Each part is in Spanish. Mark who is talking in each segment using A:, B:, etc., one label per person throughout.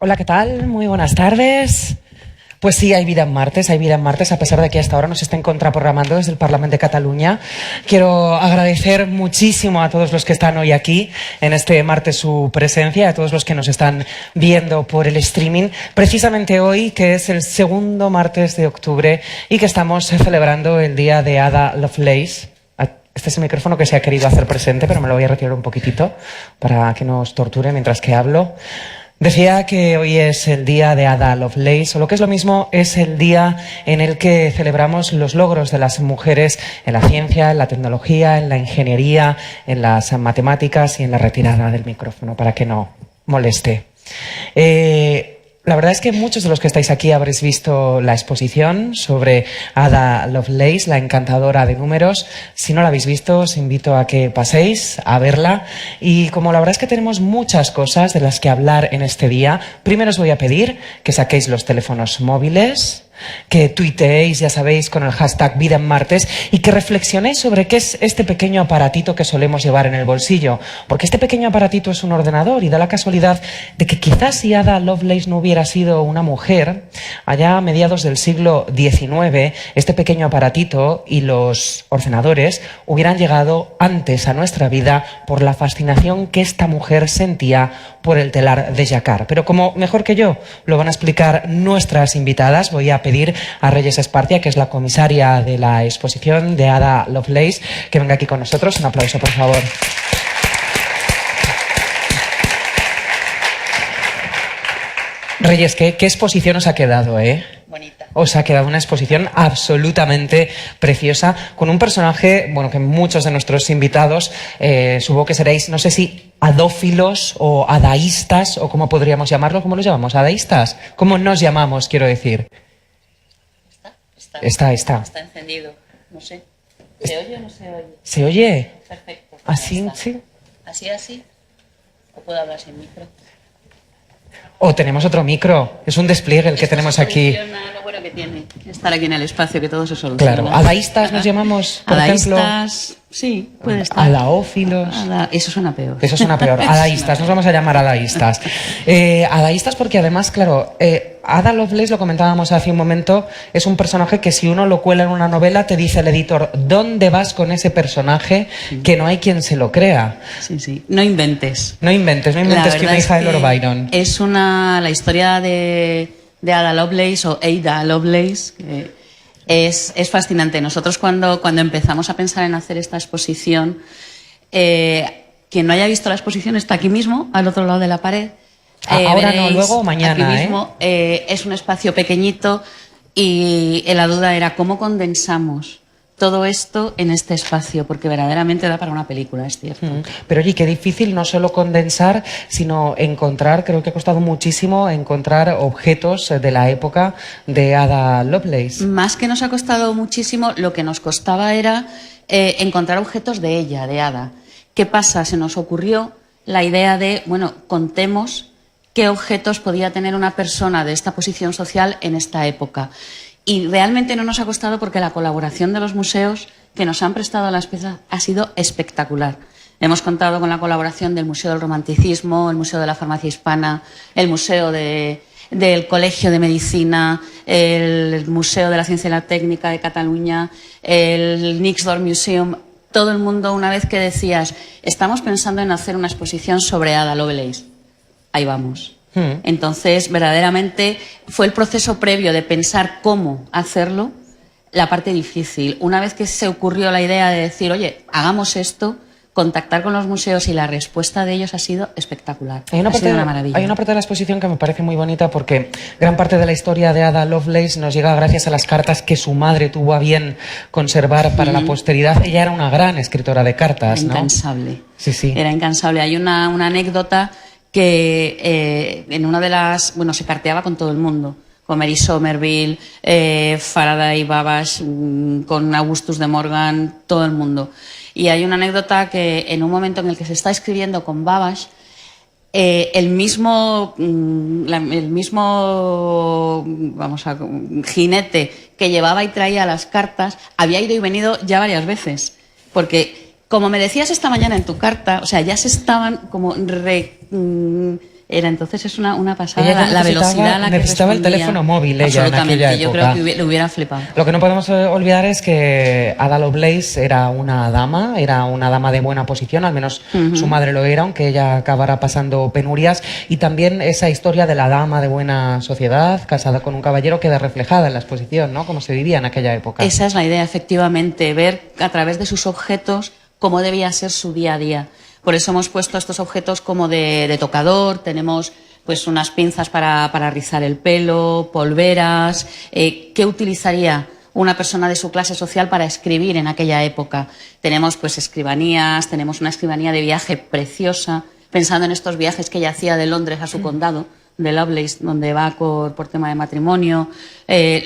A: Hola, ¿qué tal? Muy buenas tardes. Pues sí, hay vida en Martes, a pesar de que hasta ahora nos estén contraprogramando desde el Parlamento de Cataluña. Quiero agradecer muchísimo a todos los que están hoy aquí, en este martes, su presencia, a todos los que nos están viendo por el streaming, precisamente hoy, que es el segundo martes de octubre y que estamos celebrando el día de Ada Lovelace. Este es el micrófono que se ha querido hacer presente, pero me lo voy a retirar un poquitito para que no os torture mientras que hablo. Decía que hoy es el día de Ada Lovelace, o lo que es lo mismo, es el día en el que celebramos los logros de las mujeres en la ciencia, en la tecnología, en la ingeniería, en las matemáticas y en la retirada del micrófono, para que no moleste. La verdad es que muchos de los que estáis aquí habréis visto la exposición sobre Ada Lovelace, la encantadora de números. Si no la habéis visto, os invito a que paséis a verla. Y como la verdad es que tenemos muchas cosas de las que hablar en este día, primero os voy a pedir que saquéis los teléfonos móviles, que tuiteéis, ya sabéis, con el hashtag Vida en Martes, y que reflexionéis sobre qué es este pequeño aparatito que solemos llevar en el bolsillo. Porque este pequeño aparatito es un ordenador y da la casualidad de que quizás si Ada Lovelace no hubiera sido una mujer, allá a mediados del siglo XIX, este pequeño aparatito y los ordenadores hubieran llegado antes a nuestra vida por la fascinación que esta mujer sentía por el telar de Jacquard. Pero como mejor que yo lo van a explicar nuestras invitadas, voy a pedir a Reyes Esparcia, que es la comisaria de la exposición de Ada Lovelace, que venga aquí con nosotros. Un aplauso, por favor. Reyes, ¿qué exposición os ha quedado,
B: Bonita.
A: Os ha quedado una exposición absolutamente preciosa, con un personaje, bueno, que muchos de nuestros invitados supongo que seréis, no sé si adófilos o adaístas, o cómo podríamos llamarlo. ¿Cómo los llamamos? ¿Adaístas? ¿Cómo nos llamamos, quiero decir? Está.
B: Está encendido. No sé. ¿Se oye o no se oye?
A: ¿Se oye?
B: Perfecto.
A: ¿Así? Sí.
B: ¿Así? ¿O puedo hablar sin micro?
A: O tenemos otro micro. Es un despliegue el que tenemos aquí.
B: Lo bueno que tiene estar aquí en el espacio, que todo se soluciona.
A: Claro. ¿Adaístas nos llamamos, por ejemplo?
B: Adaístas, sí, puede estar.
A: Adaófilos.
B: Eso suena peor.
A: Eso suena peor. Adaístas, nos vamos a llamar adaístas. Adaístas porque además, claro, Ada Lovelace, lo comentábamos hace un momento, es un personaje que si uno lo cuela en una novela te dice el editor, ¿dónde vas con ese personaje? Que no hay quien se lo crea.
B: Sí. No inventes.
A: No inventes que una hija de Lord Byron.
B: Es la historia de Ada Lovelace o Ada Lovelace, es fascinante. Nosotros cuando empezamos a pensar en hacer esta exposición, quien no haya visto la exposición está aquí mismo, al otro lado de la pared.
A: Ahora no, luego o mañana.
B: Aquí mismo, es un espacio pequeñito y la duda era cómo condensamos todo esto en este espacio, porque verdaderamente da para una película, es cierto.
A: Pero oye, qué difícil no solo condensar, sino encontrar, creo que ha costado muchísimo encontrar objetos de la época de Ada Lovelace.
B: Más que nos ha costado muchísimo, lo que nos costaba era encontrar objetos de ella, de Ada. ¿Qué pasa? Se nos ocurrió la idea de, bueno, contemos qué objetos podía tener una persona de esta posición social en esta época. Y realmente no nos ha costado porque la colaboración de los museos que nos han prestado las piezas ha sido espectacular. Hemos contado con la colaboración del Museo del Romanticismo, el Museo de la Farmacia Hispana, el Museo del Colegio de Medicina, el Museo de la Ciencia y la Técnica de Cataluña, el Nixdorf Museum. Todo el mundo, una vez que decías, estamos pensando en hacer una exposición sobre Ada Lovelace, ahí vamos. Entonces, verdaderamente, fue el proceso previo de pensar cómo hacerlo la parte difícil. Una vez que se ocurrió la idea de decir, oye, hagamos esto, contactar con los museos y la respuesta de ellos ha sido espectacular. Ha sido una maravilla.
A: Hay una parte de la exposición que me parece muy bonita porque gran parte de la historia de Ada Lovelace nos llega gracias a las cartas que su madre tuvo a bien conservar para la posteridad. Ella era una gran escritora de cartas, ¿no?
B: Incansable.
A: Sí.
B: Era incansable. Hay una anécdota que en una de las... Bueno, se carteaba con todo el mundo. Con Mary Somerville, Faraday, Babbage, con Augustus de Morgan, todo el mundo. Y hay una anécdota que en un momento en el que se está escribiendo con Babbage, el mismo jinete que llevaba y traía las cartas había ido y venido ya varias veces. Porque, como me decías esta mañana en tu carta, o sea, ya se estaban como Era entonces es una pasada
A: Ella
B: la velocidad a la que
A: necesitaba el
B: respondía.
A: teléfono móvil ella en
B: Absolutamente,
A: aquella
B: yo
A: época.
B: creo que le hubiera flipado.
A: Lo que no podemos olvidar es que Ada Lovelace era una dama de buena posición, al menos su madre lo era, aunque ella acabara pasando penurias, y también esa historia de la dama de buena sociedad, casada con un caballero, queda reflejada en la exposición, ¿no? Cómo se vivía en aquella época.
B: Esa es la idea, efectivamente, ver a través de sus objetos cómo debía ser su día a día. Por eso hemos puesto estos objetos como de tocador, tenemos pues unas pinzas para rizar el pelo, polveras, ¿qué utilizaría una persona de su clase social para escribir en aquella época? Tenemos pues escribanías, tenemos una escribanía de viaje preciosa, pensando en estos viajes que ella hacía de Londres a su condado, de Lovelace, donde va por tema de matrimonio,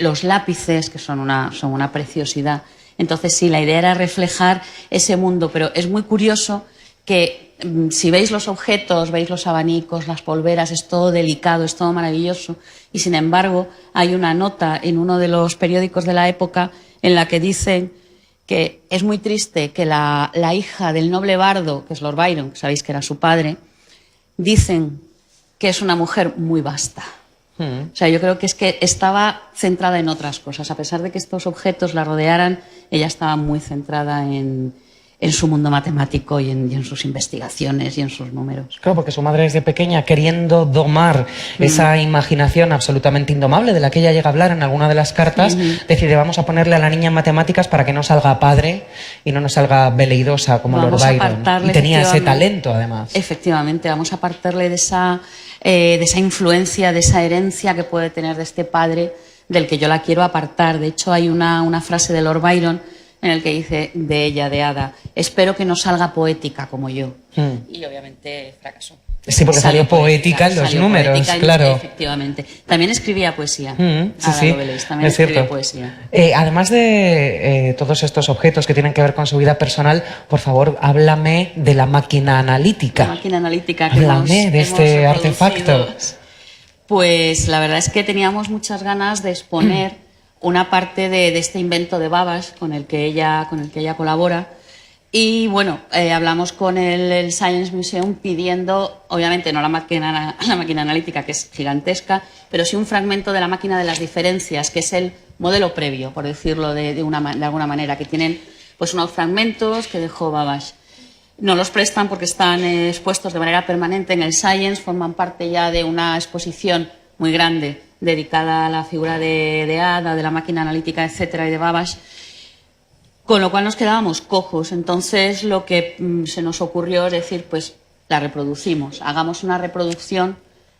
B: los lápices, que son una preciosidad. Entonces sí, la idea era reflejar ese mundo, pero es muy curioso que si veis los objetos, veis los abanicos, las polveras, es todo delicado, es todo maravilloso, y sin embargo hay una nota en uno de los periódicos de la época en la que dicen que es muy triste que la hija del noble bardo, que es Lord Byron, que sabéis que era su padre, dicen que es una mujer muy vasta. O sea, yo creo que es que estaba centrada en otras cosas. A pesar de que estos objetos la rodearan, ella estaba muy centrada en su mundo matemático y en sus investigaciones y en sus números.
A: Claro, porque su madre desde pequeña, queriendo domar esa imaginación absolutamente indomable de la que ella llega a hablar en alguna de las cartas, decide, vamos a ponerle a la niña en matemáticas para que no salga padre y no nos salga veleidosa como
B: Vamos
A: Lord
B: a
A: Byron.
B: apartarle,
A: Y tenía ese
B: efectivamente.
A: talento, además.
B: Efectivamente, vamos a apartarle de esa influencia, de esa herencia que puede tener de este padre, del que yo la quiero apartar. De hecho, hay una frase de Lord Byron en el que dice de ella, de Ada, espero que no salga poética como yo. Y obviamente fracasó.
A: Sí, porque salió poética en los números,
B: poética,
A: claro.
B: Efectivamente. También escribía poesía.
A: Sí,
B: Ada
A: sí,
B: Lovelace también
A: es cierto.
B: escribía poesía.
A: Además de todos estos objetos que tienen que ver con su vida personal, por favor, háblame de la máquina analítica.
B: La máquina analítica que
A: Háblame de este
B: hemos
A: artefacto.
B: reproducido. Pues la verdad es que teníamos muchas ganas de exponer una parte de este invento de Babbage con el que ella colabora. Y bueno, hablamos con el Science Museum pidiendo, obviamente no la máquina analítica, que es gigantesca, pero sí un fragmento de la máquina de las diferencias, que es el modelo previo, por decirlo de alguna manera, que tienen pues unos fragmentos que dejó Babbage. No los prestan porque están expuestos de manera permanente en el Science, forman parte ya de una exposición muy grande dedicada a la figura de Ada, de la máquina analítica, etcétera, y de Babbage, con lo cual nos quedábamos cojos. Entonces lo que se nos ocurrió es decir, pues la reproducimos, hagamos una reproducción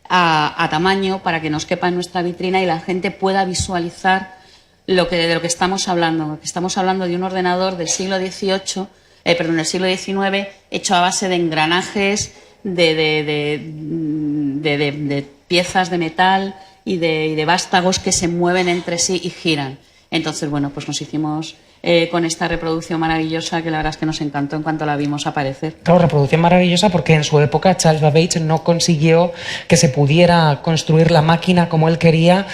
B: a tamaño para que nos quepa en nuestra vitrina y la gente pueda visualizar de lo que estamos hablando. Porque estamos hablando de un ordenador del siglo XVIII, del siglo XIX, hecho a base de engranajes, de piezas de metal y de vástagos que se mueven entre sí y giran. Entonces, bueno, pues nos hicimos con esta reproducción maravillosa que la verdad es que nos encantó en cuanto la vimos aparecer.
A: Claro, reproducción maravillosa porque en su época Charles Babbage no consiguió que se pudiera construir la máquina como él quería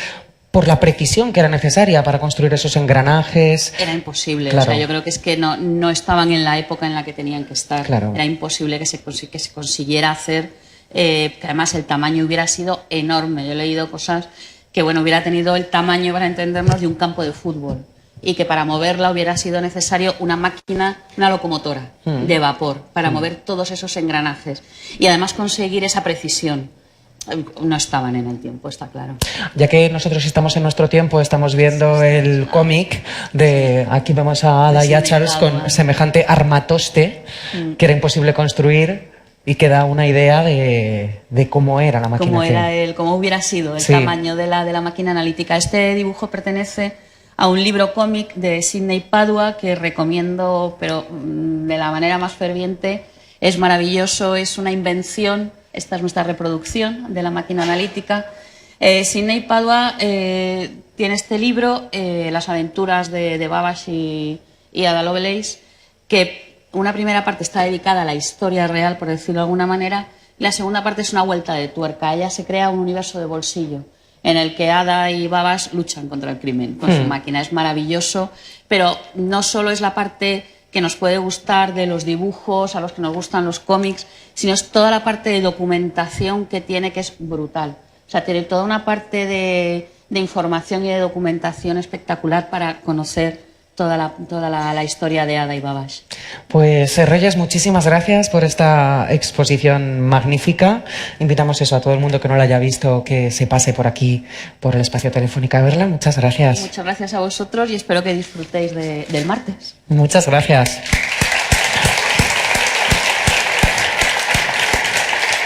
A: por la precisión que era necesaria para construir esos engranajes.
B: Era imposible,
A: Claro.
B: O sea, yo creo que es que no estaban en la época en la que tenían que estar.
A: Claro.
B: Era imposible que se consiguiera hacer, que además el tamaño hubiera sido enorme. Yo he leído cosas que, bueno, hubiera tenido el tamaño, para entendernos, de un campo de fútbol y que para moverla hubiera sido necesario una máquina, una locomotora de vapor para mover todos esos engranajes y además conseguir esa precisión. No estaban en el tiempo, está claro.
A: Ya que nosotros estamos en nuestro tiempo, estamos viendo el cómic de... Aquí vemos a Ada y a Charles con semejante armatoste que era imposible construir y que da una idea de cómo era la máquina.
B: Cómo hubiera sido el
A: Sí.
B: tamaño de la máquina analítica. Este dibujo pertenece a un libro cómic de Sidney Padua que recomiendo, pero de la manera más ferviente. Es maravilloso, es una invención. Esta es nuestra reproducción de la máquina analítica. Sidney Padua tiene este libro, Las aventuras de Babbage y Ada Lovelace, que una primera parte está dedicada a la historia real, por decirlo de alguna manera, y la segunda parte es una vuelta de tuerca. Ella se crea un universo de bolsillo en el que Ada y Babbage luchan contra el crimen con su máquina. Es maravilloso, pero no solo es la parte que nos puede gustar de los dibujos, a los que nos gustan los cómics, sino es toda la parte de documentación que tiene, que es brutal. O sea, tiene toda una parte de información y de documentación espectacular para conocer toda la historia de Ada y Babash.
A: Pues Reyes, muchísimas gracias por esta exposición magnífica. Invitamos eso a todo el mundo que no la haya visto, que se pase por aquí, por el espacio Telefónica a verla. Muchas gracias.
B: Muchas gracias a vosotros y espero que disfrutéis del martes.
A: Muchas gracias.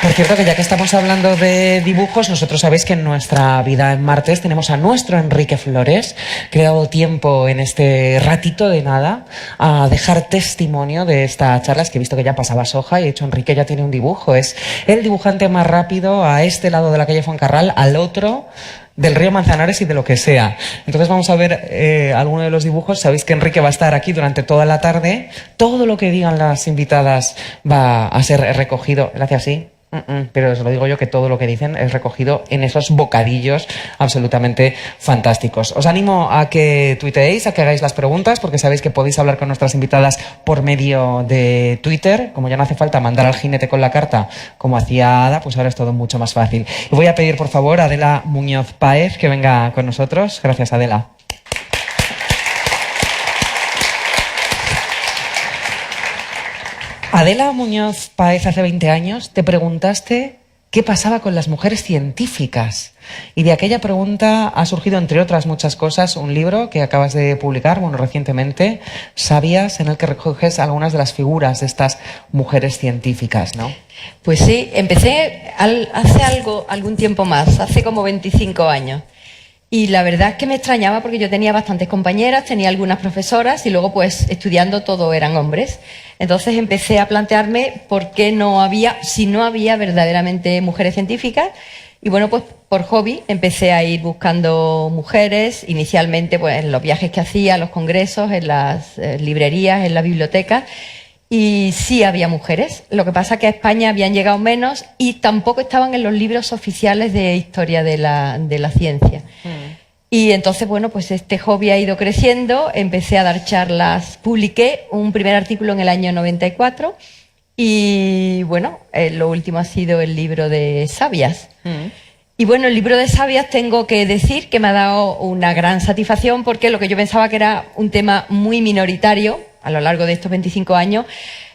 A: Por cierto, que ya que estamos hablando de dibujos, nosotros sabéis que en nuestra vida en martes tenemos a nuestro Enrique Flores, que le ha dado tiempo en este ratito de nada a dejar testimonio de esta charla. Es que he visto que ya pasaba soja y he dicho, Enrique ya tiene un dibujo. Es el dibujante más rápido a este lado de la calle Fuencarral, al otro del río Manzanares y de lo que sea. Entonces vamos a ver alguno de los dibujos. Sabéis que Enrique va a estar aquí durante toda la tarde. Todo lo que digan las invitadas va a ser recogido. Gracias, sí. Pero os lo digo yo, que todo lo que dicen es recogido en esos bocadillos absolutamente fantásticos. Os animo a que tuiteéis, a que hagáis las preguntas, porque sabéis que podéis hablar con nuestras invitadas por medio de Twitter. Como ya no hace falta mandar al jinete con la carta como hacía Ada, pues ahora es todo mucho más fácil. Y voy a pedir por favor a Adela Muñoz Páez que venga con nosotros. Gracias, Adela. Adela Muñoz Páez, hace 20 años te preguntaste qué pasaba con las mujeres científicas. Y de aquella pregunta ha surgido, entre otras muchas cosas, un libro que acabas de publicar, recientemente, Sabias, en el que recoges algunas de las figuras de estas mujeres científicas, ¿no?
C: Pues sí, empecé hace algún tiempo más, hace como 25 años. Y la verdad es que me extrañaba porque yo tenía bastantes compañeras, tenía algunas profesoras y luego pues estudiando todo eran hombres. Entonces empecé a plantearme por qué si no había verdaderamente mujeres científicas. Y bueno, pues por hobby empecé a ir buscando mujeres, inicialmente pues en los viajes que hacía, los congresos, en las librerías, en la biblioteca. Y sí había mujeres, lo que pasa es que a España habían llegado menos y tampoco estaban en los libros oficiales de historia de la ciencia. Y entonces, bueno, pues este hobby ha ido creciendo, empecé a dar charlas, publiqué un primer artículo en el año 94 y bueno, lo último ha sido el libro de Sabias. Y bueno, el libro de Sabias tengo que decir que me ha dado una gran satisfacción porque lo que yo pensaba que era un tema muy minoritario a lo largo de estos 25 años,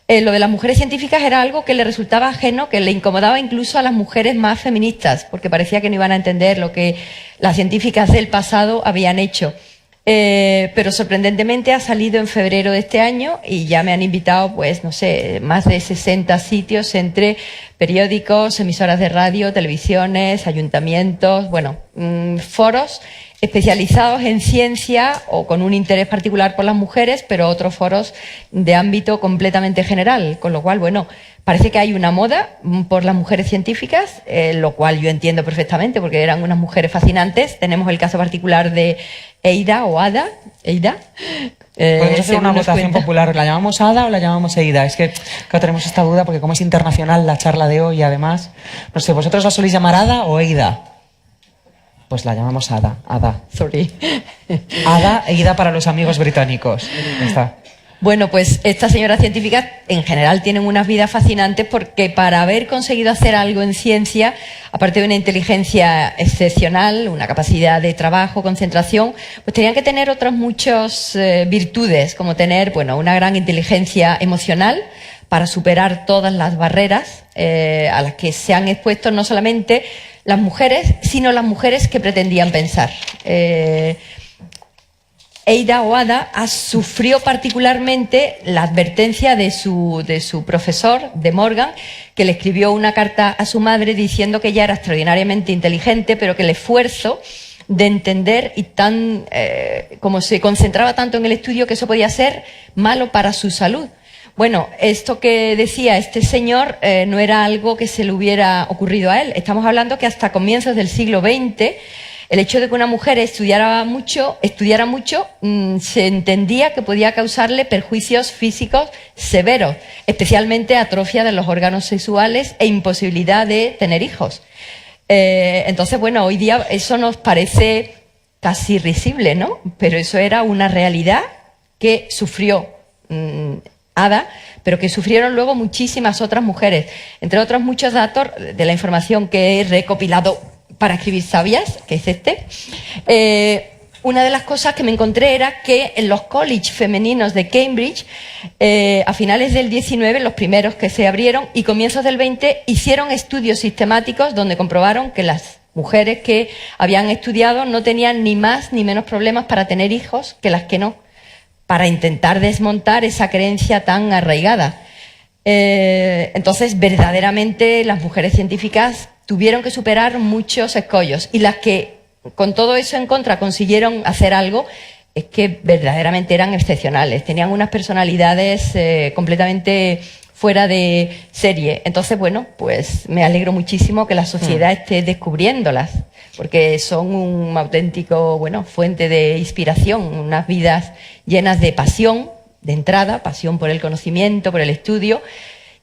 C: lo de las mujeres científicas era algo que le resultaba ajeno, que le incomodaba incluso a las mujeres más feministas, porque parecía que no iban a entender lo que las científicas del pasado habían hecho. Pero sorprendentemente ha salido en febrero de este año y ya me han invitado, pues, no sé, más de 60 sitios entre periódicos, emisoras de radio, televisiones, ayuntamientos, bueno, foros especializados en ciencia o con un interés particular por las mujeres, pero otros foros de ámbito completamente general, con lo cual, bueno, parece que hay una moda por las mujeres científicas, lo cual yo entiendo perfectamente porque eran unas mujeres fascinantes. Tenemos el caso particular de Eida o Ada. Eida.
A: Podemos hacer una votación popular. ¿La llamamos Ada o la llamamos Eida? Es que claro, tenemos esta duda porque como es internacional la charla de hoy, además, no sé, ¿vosotros la soléis llamar Ada o Eida? Pues la llamamos Ada. Ada.
C: Sorry.
A: Ada e Ida para los amigos británicos. Ya está.
C: Bueno, pues estas señoras científicas en general tienen unas vidas fascinantes porque para haber conseguido hacer algo en ciencia, aparte de una inteligencia excepcional, una capacidad de trabajo, concentración, pues tenían que tener otras muchas virtudes, como tener, bueno, una gran inteligencia emocional para superar todas las barreras a las que se han expuesto no solamente las mujeres, sino las mujeres que pretendían pensar. Eida o Ada sufrió particularmente la advertencia de su profesor, de Morgan, que le escribió una carta a su madre diciendo que ella era extraordinariamente inteligente, pero que el esfuerzo de entender y como se concentraba tanto en el estudio, que eso podía ser malo para su salud. Bueno, esto que decía este señor no era algo que se le hubiera ocurrido a él. Estamos hablando que hasta comienzos del siglo XX, el hecho de que una mujer estudiara mucho, se entendía que podía causarle perjuicios físicos severos, especialmente atrofia de los órganos sexuales e imposibilidad de tener hijos. Entonces, bueno, hoy día eso nos parece casi risible, ¿no? Pero eso era una realidad que sufrió Ada, pero que sufrieron luego muchísimas otras mujeres. Entre otros muchos datos de la información que he recopilado para escribir Sabias, que es una de las cosas que me encontré era que en los colleges femeninos de Cambridge, a finales del 19, los primeros que se abrieron, y comienzos del 20, hicieron estudios sistemáticos donde comprobaron que las mujeres que habían estudiado no tenían ni más ni menos problemas para tener hijos que las que no, para intentar desmontar esa creencia tan arraigada. Entonces, verdaderamente, las mujeres científicas tuvieron que superar muchos escollos, y las que con todo eso en contra consiguieron hacer algo, es que verdaderamente eran excepcionales, tenían unas personalidades completamente fuera de serie. Entonces, bueno, pues me alegro muchísimo que la sociedad esté descubriéndolas, porque son un auténtico, bueno, fuente de inspiración, unas vidas llenas de pasión, de entrada, pasión por el conocimiento, por el estudio,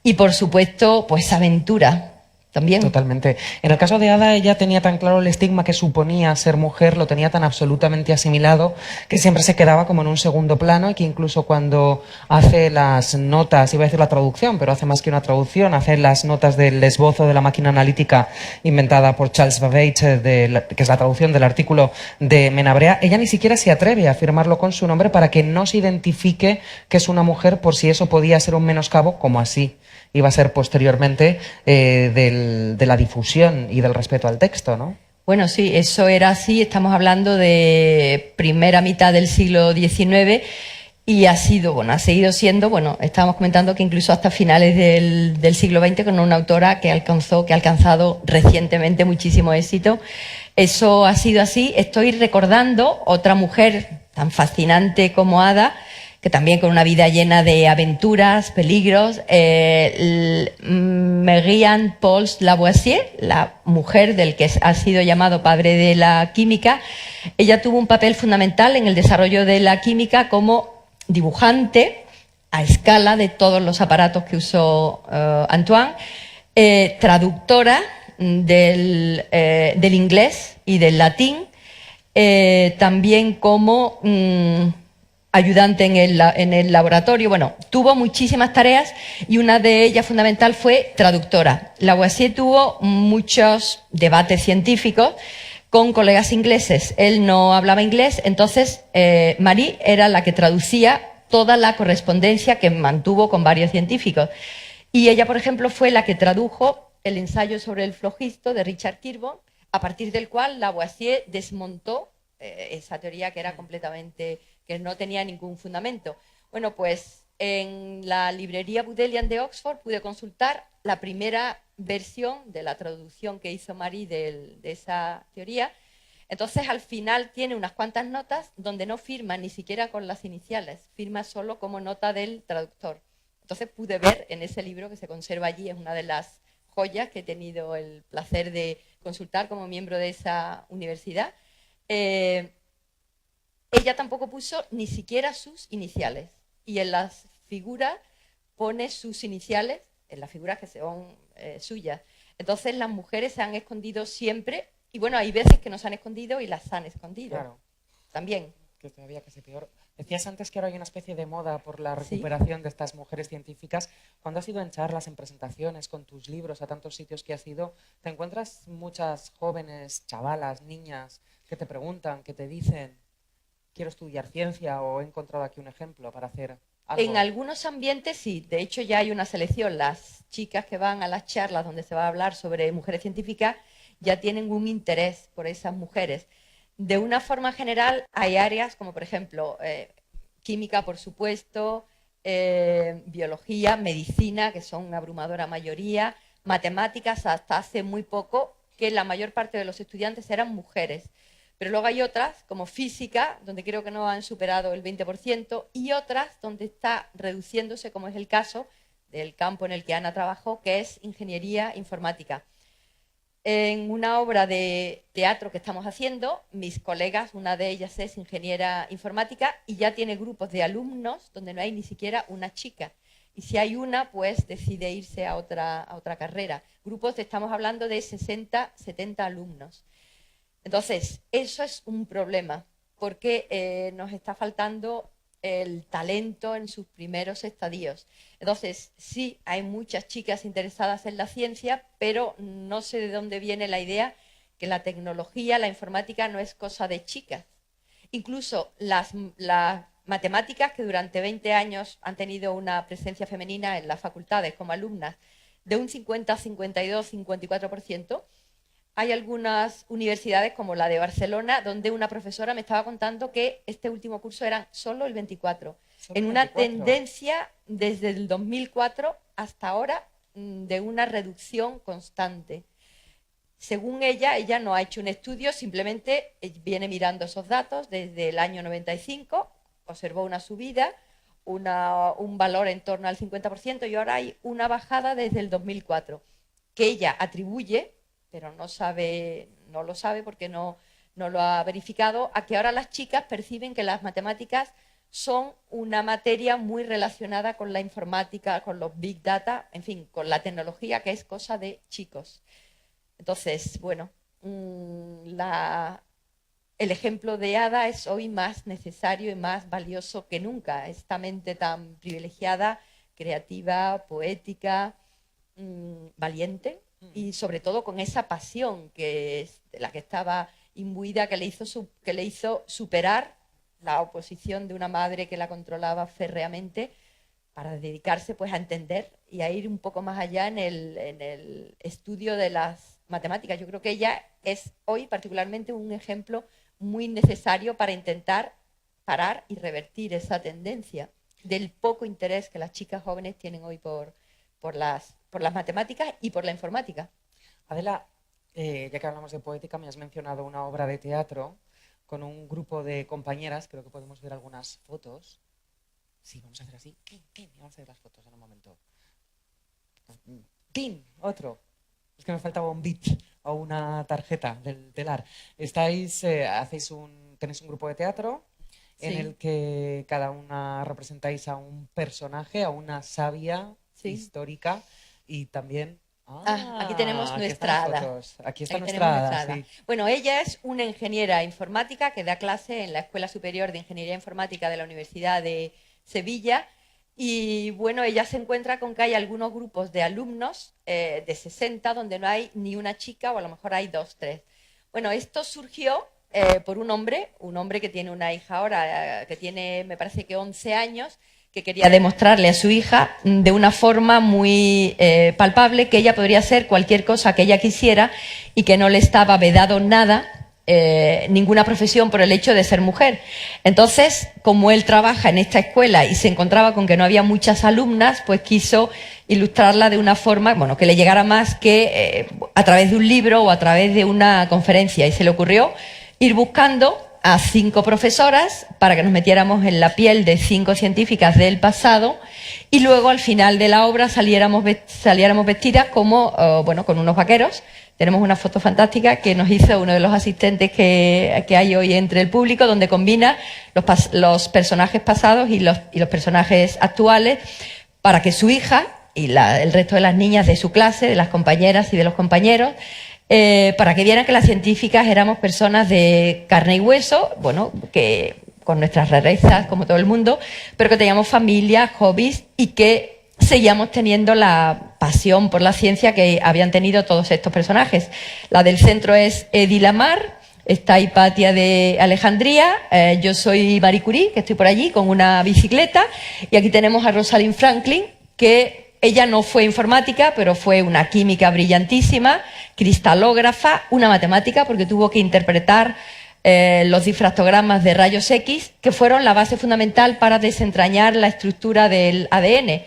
C: y por supuesto, pues aventura. También.
A: Totalmente. En el caso de Ada, ella tenía tan claro el estigma que suponía ser mujer, lo tenía tan absolutamente asimilado, que siempre se quedaba como en un segundo plano, y que incluso cuando hace las notas, iba a decir la traducción, pero hace más que una traducción, hace las notas del esbozo de la máquina analítica inventada por Charles Babbage, que es la traducción del artículo de Menabrea, ella ni siquiera se atreve a firmarlo con su nombre para que no se identifique que es una mujer, por si eso podía ser un menoscabo, como así iba a ser posteriormente de la difusión y del respeto al texto, ¿no?
C: Bueno, sí, eso era así. Estamos hablando de primera mitad del siglo XIX y ha seguido siendo, estábamos comentando que incluso hasta finales del siglo XX, con una autora que ha alcanzado recientemente muchísimo éxito. Eso ha sido así. Estoy recordando otra mujer tan fascinante como Ada, que también con una vida llena de aventuras, peligros, Marie-Anne Pauls Lavoisier, la mujer del que ha sido llamado padre de la química. Ella tuvo un papel fundamental en el desarrollo de la química como dibujante a escala de todos los aparatos que usó Antoine, traductora del inglés y del latín, también como ayudante en el laboratorio. Bueno, tuvo muchísimas tareas y una de ellas fundamental fue traductora. Lavoisier tuvo muchos debates científicos con colegas ingleses. Él no hablaba inglés, entonces Marie era la que traducía toda la correspondencia que mantuvo con varios científicos. Y ella, por ejemplo, fue la que tradujo el ensayo sobre el flogisto de Richard Kirwan, a partir del cual Lavoisier desmontó esa teoría que era completamente, que no tenía ningún fundamento. Bueno, pues en la librería Bodleian de Oxford pude consultar la primera versión de la traducción que hizo Marie de esa teoría. Entonces, al final tiene unas cuantas notas donde no firma ni siquiera con las iniciales, firma solo como nota del traductor. Entonces pude ver en ese libro que se conserva allí, es una de las joyas que he tenido el placer de consultar como miembro de esa universidad. Ella tampoco puso ni siquiera sus iniciales, y en las figuras pone sus iniciales, en las figuras que son suyas. Entonces las mujeres se han escondido siempre, y bueno, hay veces que nos han escondido y las han escondido.
A: Claro.
C: También.
A: Que todavía casi peor. Decías antes que ahora hay una especie de moda por la recuperación de estas mujeres científicas. Cuando has ido en charlas, en presentaciones, con tus libros, a tantos sitios que has ido, te encuentras muchas jóvenes, chavalas, niñas, que te preguntan, que te dicen, quiero estudiar ciencia, o he encontrado aquí un ejemplo para hacer algo.
C: En algunos ambientes sí, de hecho ya hay una selección. Las chicas que van a las charlas donde se va a hablar sobre mujeres científicas ya tienen un interés por esas mujeres. De una forma general hay áreas como, por ejemplo, química, por supuesto, biología, medicina, que son una abrumadora mayoría, matemáticas, hasta hace muy poco, que la mayor parte de los estudiantes eran mujeres. Pero luego hay otras, como física, donde creo que no han superado el 20%, y otras donde está reduciéndose, como es el caso del campo en el que Ana trabajó, que es ingeniería informática. En una obra de teatro que estamos haciendo, mis colegas, una de ellas es ingeniera informática y ya tiene grupos de alumnos donde no hay ni siquiera una chica. Y si hay una, pues decide irse a otra carrera. Grupos, estamos hablando de 60, 70 alumnos. Entonces, eso es un problema, porque nos está faltando el talento en sus primeros estadios. Entonces, sí, hay muchas chicas interesadas en la ciencia, pero no sé de dónde viene la idea que la tecnología, la informática no es cosa de chicas. Incluso las matemáticas, que durante 20 años han tenido una presencia femenina en las facultades como alumnas de un 50, 52, 54%, hay algunas universidades como la de Barcelona donde una profesora me estaba contando que este último curso eran solo el 24%,
A: Solo
C: en
A: el
C: una
A: 24.
C: tendencia desde el 2004 hasta ahora de una reducción constante. Según ella no ha hecho un estudio, simplemente viene mirando esos datos desde el año 95, observó una subida, un valor en torno al 50% y ahora hay una bajada desde el 2004, que ella atribuye, pero no lo sabe porque no lo ha verificado, a que ahora las chicas perciben que las matemáticas son una materia muy relacionada con la informática, con los big data, en fin, con la tecnología, que es cosa de chicos. Entonces, bueno, el ejemplo de Ada es hoy más necesario y más valioso que nunca. Esta mente tan privilegiada, creativa, poética, valiente y sobre todo con esa pasión de la que estaba imbuida, que le hizo superar la oposición de una madre que la controlaba férreamente para dedicarse pues a entender y a ir un poco más allá en el estudio de las matemáticas. Yo creo que ella es hoy particularmente un ejemplo muy necesario para intentar parar y revertir esa tendencia del poco interés que las chicas jóvenes tienen hoy por las matemáticas y por la informática.
A: Adela, ya que hablamos de poética, me has mencionado una obra de teatro con un grupo de compañeras, creo que podemos ver algunas fotos. Sí, vamos a hacer así. Vamos a ver las fotos en un momento. ¡Tin! Otro. Es que me faltaba un bit o una tarjeta del telar. Tenéis un grupo de teatro en
C: Sí.
A: el que cada una representáis a un personaje, a una sabia
C: Sí.
A: histórica y también...
C: Aquí tenemos
A: aquí
C: nuestra
A: están las
C: Ada.
A: fotos. Aquí está
C: Aquí
A: nuestra
C: tenemos
A: Ada,
C: nuestra Ada.
A: sí.
C: Bueno, ella es una ingeniera informática que da clase en la Escuela Superior de Ingeniería Informática de la Universidad de Sevilla. Y bueno, ella se encuentra con que hay algunos grupos de alumnos de 60 donde no hay ni una chica o a lo mejor hay 2, 3. Bueno, esto surgió por un hombre que tiene una hija ahora que tiene, me parece que 11 años, que quería demostrarle a su hija de una forma muy palpable que ella podría hacer cualquier cosa que ella quisiera y que no le estaba vedado nada, ninguna profesión por el hecho de ser mujer. Entonces, como él trabaja en esta escuela y se encontraba con que no había muchas alumnas, pues quiso ilustrarla de una forma, bueno, que le llegara más que a través de un libro o a través de una conferencia. Y se le ocurrió ir buscando a 5 profesoras para que nos metiéramos en la piel de 5 científicas del pasado y luego al final de la obra saliéramos vestidas como, bueno, con unos vaqueros. Tenemos una foto fantástica que nos hizo uno de los asistentes que hay hoy entre el público, donde combina los personajes pasados y los personajes actuales para que su hija y el resto de las niñas de su clase, de las compañeras y de los compañeros, para que vieran que las científicas éramos personas de carne y hueso, bueno, que con nuestras rarezas, como todo el mundo, pero que teníamos familias, hobbies y que seguíamos teniendo la pasión por la ciencia que habían tenido todos estos personajes. La del centro es Eddie Lamar, está Hipatia de Alejandría, yo soy Marie Curie, que estoy por allí con una bicicleta, y aquí tenemos a Rosalind Franklin, que ella no fue informática, pero fue una química brillantísima, cristalógrafa, una matemática, porque tuvo que interpretar los difractogramas de rayos X, que fueron la base fundamental para desentrañar la estructura del ADN,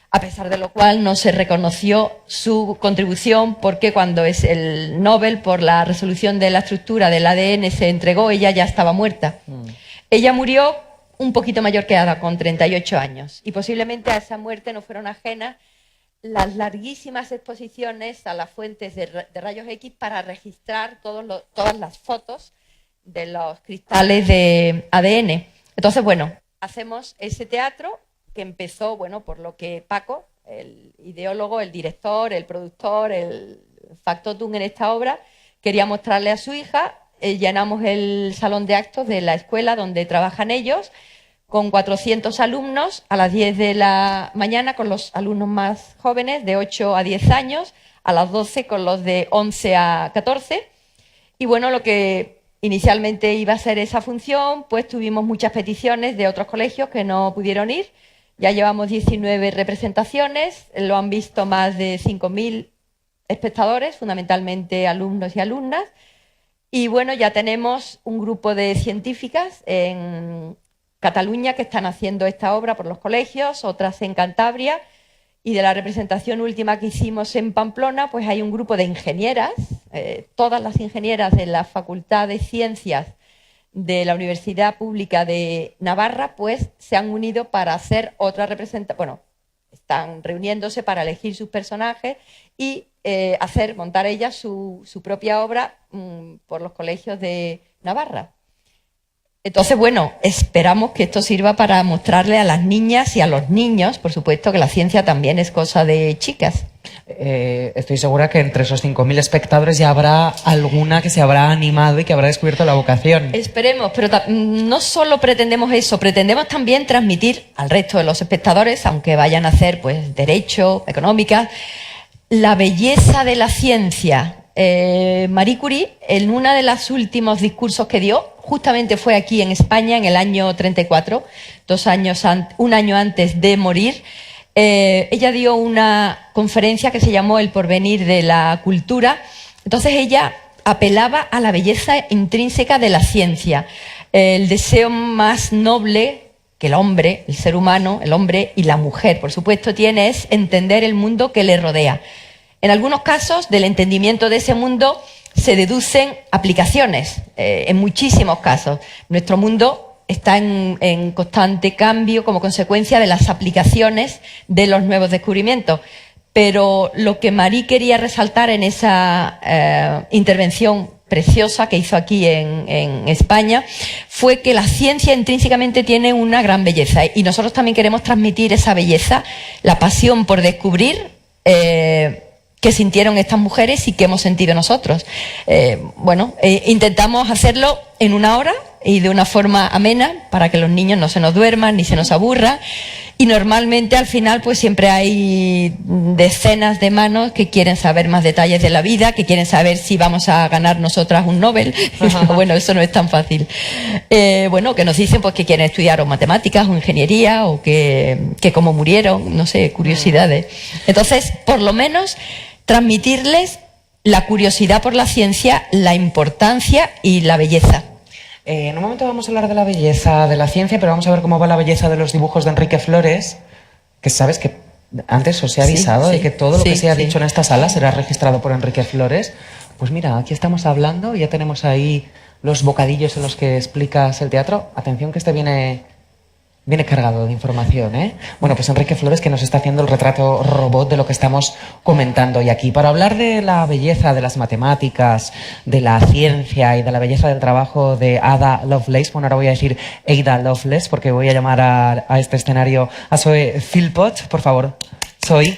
C: a pesar de lo cual no se reconoció su contribución, porque cuando es el Nobel por la resolución de la estructura del ADN se entregó, ella ya estaba muerta. Ella murió un poquito mayor que Ada, con 38 años, y posiblemente a esa muerte no fueron ajenas las larguísimas exposiciones a las fuentes de rayos X para registrar todas las fotos de los cristales de ADN. Entonces, bueno, hacemos ese teatro que empezó, bueno, por lo que Paco, el ideólogo, el director, el productor, el factotum en esta obra, quería mostrarle a su hija. Llenamos el salón de actos de la escuela donde trabajan ellos con 400 alumnos a las 10 de la mañana con los alumnos más jóvenes de 8 a 10 años, a las 12 con los de 11 a 14. Y bueno, lo que inicialmente iba a ser esa función, pues tuvimos muchas peticiones de otros colegios que no pudieron ir. Ya llevamos 19 representaciones, lo han visto más de 5.000 espectadores, fundamentalmente alumnos y alumnas. Y bueno, ya tenemos un grupo de científicas en Cataluña que están haciendo esta obra por los colegios, otras en Cantabria. Y de la representación última que hicimos en Pamplona, pues hay un grupo de ingenieras, todas las ingenieras de la Facultad de Ciencias de la Universidad Pública de Navarra, pues se han unido para hacer otra representación. Bueno, están reuniéndose para elegir sus personajes y montar ellas su propia obra por los colegios de Navarra. Entonces, bueno, esperamos que esto sirva para mostrarle a las niñas y a los niños, por supuesto, que la ciencia también es cosa de chicas.
A: Estoy segura que entre esos 5.000 espectadores ya habrá alguna que se habrá animado y que habrá descubierto la vocación.
C: Esperemos, pero no solo pretendemos eso, pretendemos también transmitir al resto de los espectadores, aunque vayan a hacer pues derecho, económicas, la belleza de la ciencia. Marie Curie, en uno de los últimos discursos que dio, justamente fue aquí en España en el año 34, un año antes de morir. Ella dio una conferencia que se llamó El porvenir de la cultura. Entonces ella apelaba a la belleza intrínseca de la ciencia, el deseo más noble que el hombre, el ser humano, el hombre y la mujer, por supuesto, tiene es entender el mundo que le rodea. En algunos casos, del entendimiento de ese mundo se deducen aplicaciones, en muchísimos casos. Nuestro mundo está en constante cambio como consecuencia de las aplicaciones de los nuevos descubrimientos. Pero lo que Marie quería resaltar en esa intervención preciosa que hizo aquí en España fue que la ciencia intrínsecamente tiene una gran belleza y nosotros también queremos transmitir esa belleza, la pasión por descubrir que sintieron estas mujeres y que hemos sentido nosotros. Intentamos hacerlo en una hora y de una forma amena para que los niños no se nos duerman ni se nos aburra. Y normalmente al final pues siempre hay decenas de manos que quieren saber más detalles de la vida, que quieren saber si vamos a ganar nosotras un Nobel. Bueno, eso no es tan fácil. Que nos dicen pues que quieren estudiar o matemáticas o ingeniería o que cómo murieron, no sé, curiosidades. Entonces, por lo menos transmitirles la curiosidad por la ciencia, la importancia y la belleza.
A: En un momento vamos a hablar de la belleza de la ciencia, pero vamos a ver cómo va la belleza de los dibujos de Enrique Flores, que sabes que antes os he avisado de que todo lo que se ha dicho en esta sala será registrado por Enrique Flores. Pues mira, aquí estamos hablando y ya tenemos ahí los bocadillos en los que explicas el teatro. Atención que este viene cargado de información, ¿eh? Bueno, pues Enrique Flores que nos está haciendo el retrato robot de lo que estamos comentando hoy aquí. Para hablar de la belleza de las matemáticas, de la ciencia y de la belleza del trabajo de Ada Lovelace, bueno, ahora voy a decir Ada Lovelace porque voy a llamar a este escenario a Zoe Philpott. Por favor, Zoe.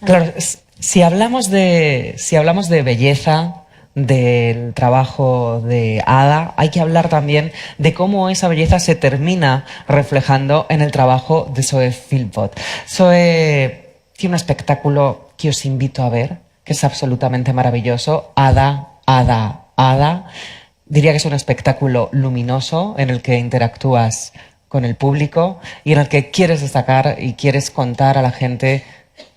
A: Claro, si hablamos de belleza, del trabajo de Ada, hay que hablar también de cómo esa belleza se termina reflejando en el trabajo de Zoe Philpott. Zoe tiene un espectáculo que os invito a ver, que es absolutamente maravilloso. Ada. Diría que es un espectáculo luminoso en el que interactúas con el público y en el que quieres destacar y quieres contar a la gente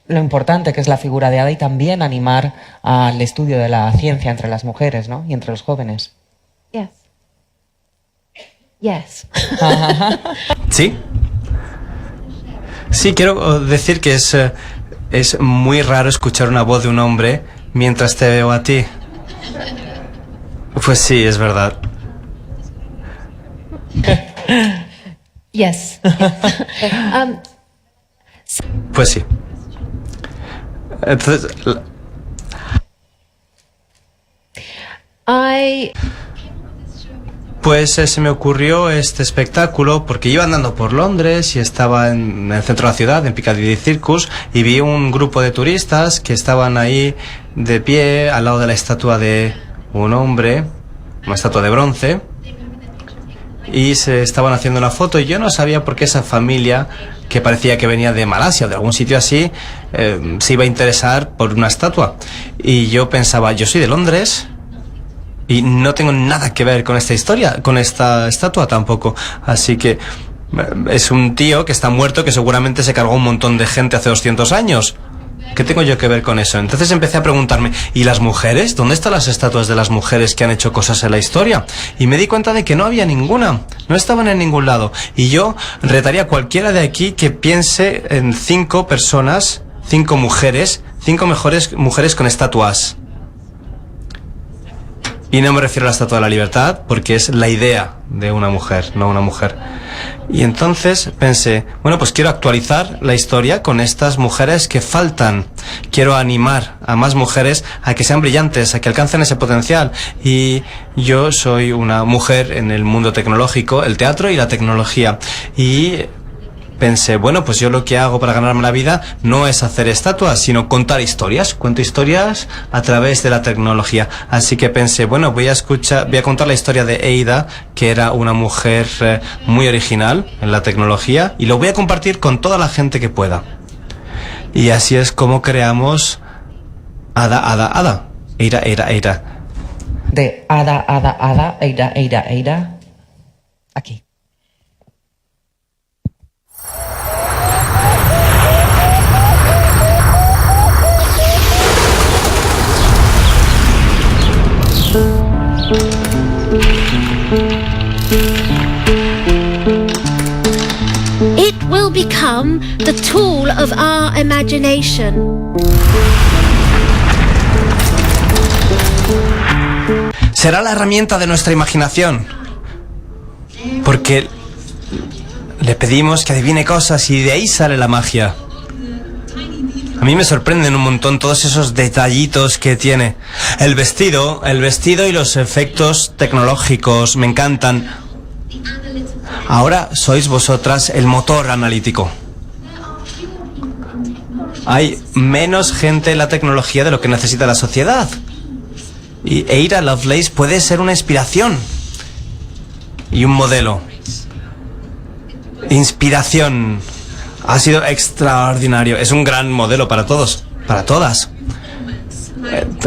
A: lo importante que es la figura de Ada y también animar al estudio de la ciencia entre las mujeres, ¿no? Y entre los jóvenes.
C: Yes.
D: ¿Sí? Sí, quiero decir que es muy raro escuchar una voz de un hombre mientras te veo a ti. Pues sí, es verdad.
C: Yes.
D: Pues sí. Entonces, Pues se me ocurrió este espectáculo porque iba andando por Londres y estaba en el centro de la ciudad, en Piccadilly Circus, y vi un grupo de turistas que estaban ahí de pie al lado de la estatua de un hombre, una estatua de bronce, y se estaban haciendo una foto, y yo no sabía por qué esa familia, que parecía que venía de Malasia o de algún sitio así, se iba a interesar por una estatua. Y yo pensaba, yo soy de Londres y no tengo nada que ver con esta historia, con esta estatua tampoco. Así que es un tío que está muerto, que seguramente se cargó un montón de gente hace 200 años. ¿Qué tengo yo que ver con eso? Entonces empecé a preguntarme, ¿y las mujeres? ¿Dónde están las estatuas de las mujeres que han hecho cosas en la historia? Y me di cuenta de que no había ninguna, no estaban en ningún lado. Y yo retaría a cualquiera de aquí que piense en 5 personas, 5 mujeres, 5 mejores mujeres con estatuas. Y no me refiero a la Estatua de la Libertad, porque es la idea de una mujer, no una mujer. Y entonces pensé, bueno, pues quiero actualizar la historia con estas mujeres que faltan. Quiero animar a más mujeres a que sean brillantes, a que alcancen ese potencial. Y yo soy una mujer en el mundo tecnológico, el teatro y la tecnología. Y pensé, bueno, pues yo lo que hago para ganarme la vida no es hacer estatuas, sino contar historias. Cuento historias a través de la tecnología. Así que pensé, bueno, voy a contar la historia de Eida, que era una mujer muy original en la tecnología, y lo voy a compartir con toda la gente que pueda. Y así es como creamos Ada. Eira.
A: De Ada, Eira. Aquí.
E: It will become the tool of our imagination.
D: Será la herramienta de nuestra imaginación, porque le pedimos que adivine cosas y de ahí sale la magia. A mí me sorprenden un montón todos esos detallitos que tiene. El vestido y los efectos tecnológicos me encantan. Ahora sois vosotras el motor analítico. Hay menos gente en la tecnología de lo que necesita la sociedad. Y Ada Lovelace puede ser una inspiración y un modelo. Inspiración. Ha sido extraordinario. Es un gran modelo para todos, para todas.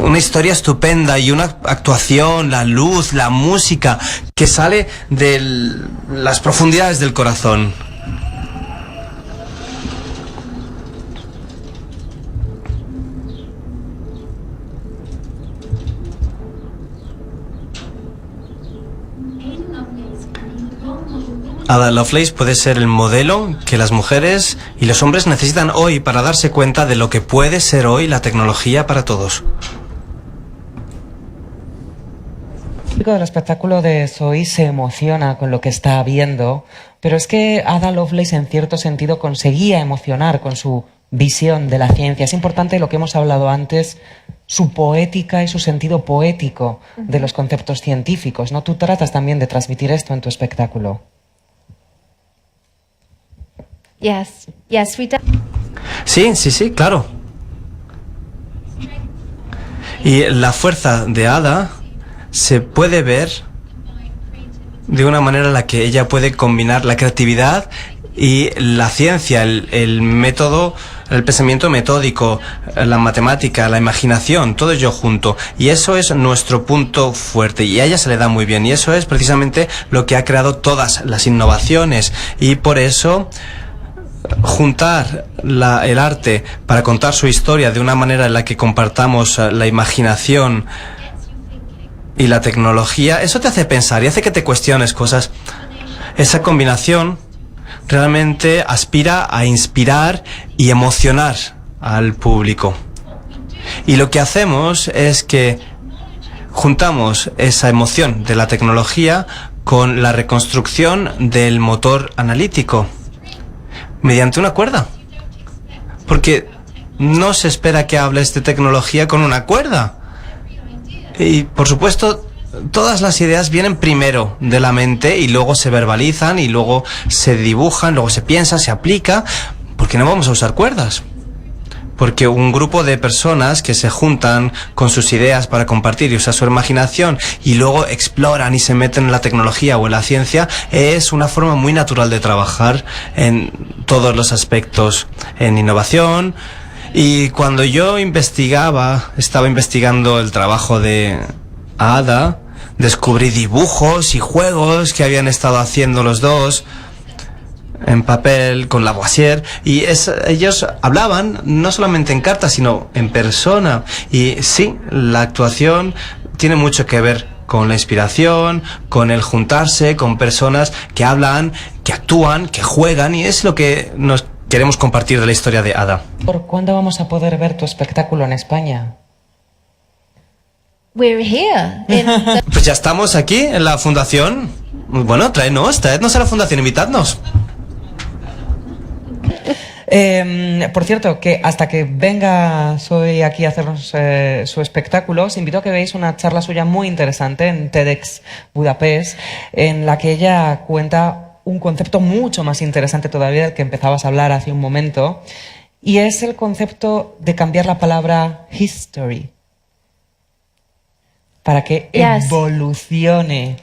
D: Una historia estupenda y una actuación, la luz, la música, que sale de las profundidades del corazón. Ada Lovelace puede ser el modelo que las mujeres y los hombres necesitan hoy para darse cuenta de lo que puede ser hoy la tecnología para todos.
A: El público del espectáculo de Zoe se emociona con lo que está viendo, pero es que Ada Lovelace en cierto sentido conseguía emocionar con su visión de la ciencia. Es importante lo que hemos hablado antes, su poética y su sentido poético de los conceptos científicos, ¿no? Tú tratas también de transmitir esto en tu espectáculo.
C: Yes, we do.
D: Sí, claro. Y la fuerza de Ada se puede ver de una manera en la que ella puede combinar la creatividad y la ciencia, el método, el pensamiento metódico, la matemática, la imaginación, todo ello junto. Y eso es nuestro punto fuerte y a ella se le da muy bien. Y eso es precisamente lo que ha creado todas las innovaciones. Y por eso juntar el arte para contar su historia de una manera en la que compartamos la imaginación y la tecnología, eso te hace pensar y hace que te cuestiones cosas. Esa combinación realmente aspira a inspirar y emocionar al público. Y lo que hacemos es que juntamos esa emoción de la tecnología con la reconstrucción del motor analítico mediante una cuerda. Porque no se espera que hables de tecnología con una cuerda. Y por supuesto todas las ideas vienen primero de la mente y luego se verbalizan y luego se dibujan, luego se piensa, se aplica. ¿Por qué no vamos a usar cuerdas? Porque un grupo de personas que se juntan con sus ideas para compartir y usar su imaginación y luego exploran y se meten en la tecnología o en la ciencia es una forma muy natural de trabajar en todos los aspectos, en innovación. Y cuando yo estaba investigando el trabajo de Ada, descubrí dibujos y juegos que habían estado haciendo los dos en papel con Lavoisier, y ellos hablaban no solamente en cartas sino en persona. Y sí, la actuación tiene mucho que ver con la inspiración, con el juntarse con personas que hablan, que actúan, que juegan, y es lo que nos queremos compartir de la historia de Ada.
A: ¿Por cuándo vamos a poder ver tu espectáculo en España?
C: We're here.
D: Pues ya estamos aquí en la fundación. Bueno, traednos a la fundación, invitadnos.
A: Por cierto, que hasta que venga Zoe aquí a hacernos su espectáculo, os invito a que veáis una charla suya muy interesante en TEDx Budapest, en la que ella cuenta un concepto mucho más interesante todavía del que empezabas a hablar hace un momento, y es el concepto de cambiar la palabra history para que evolucione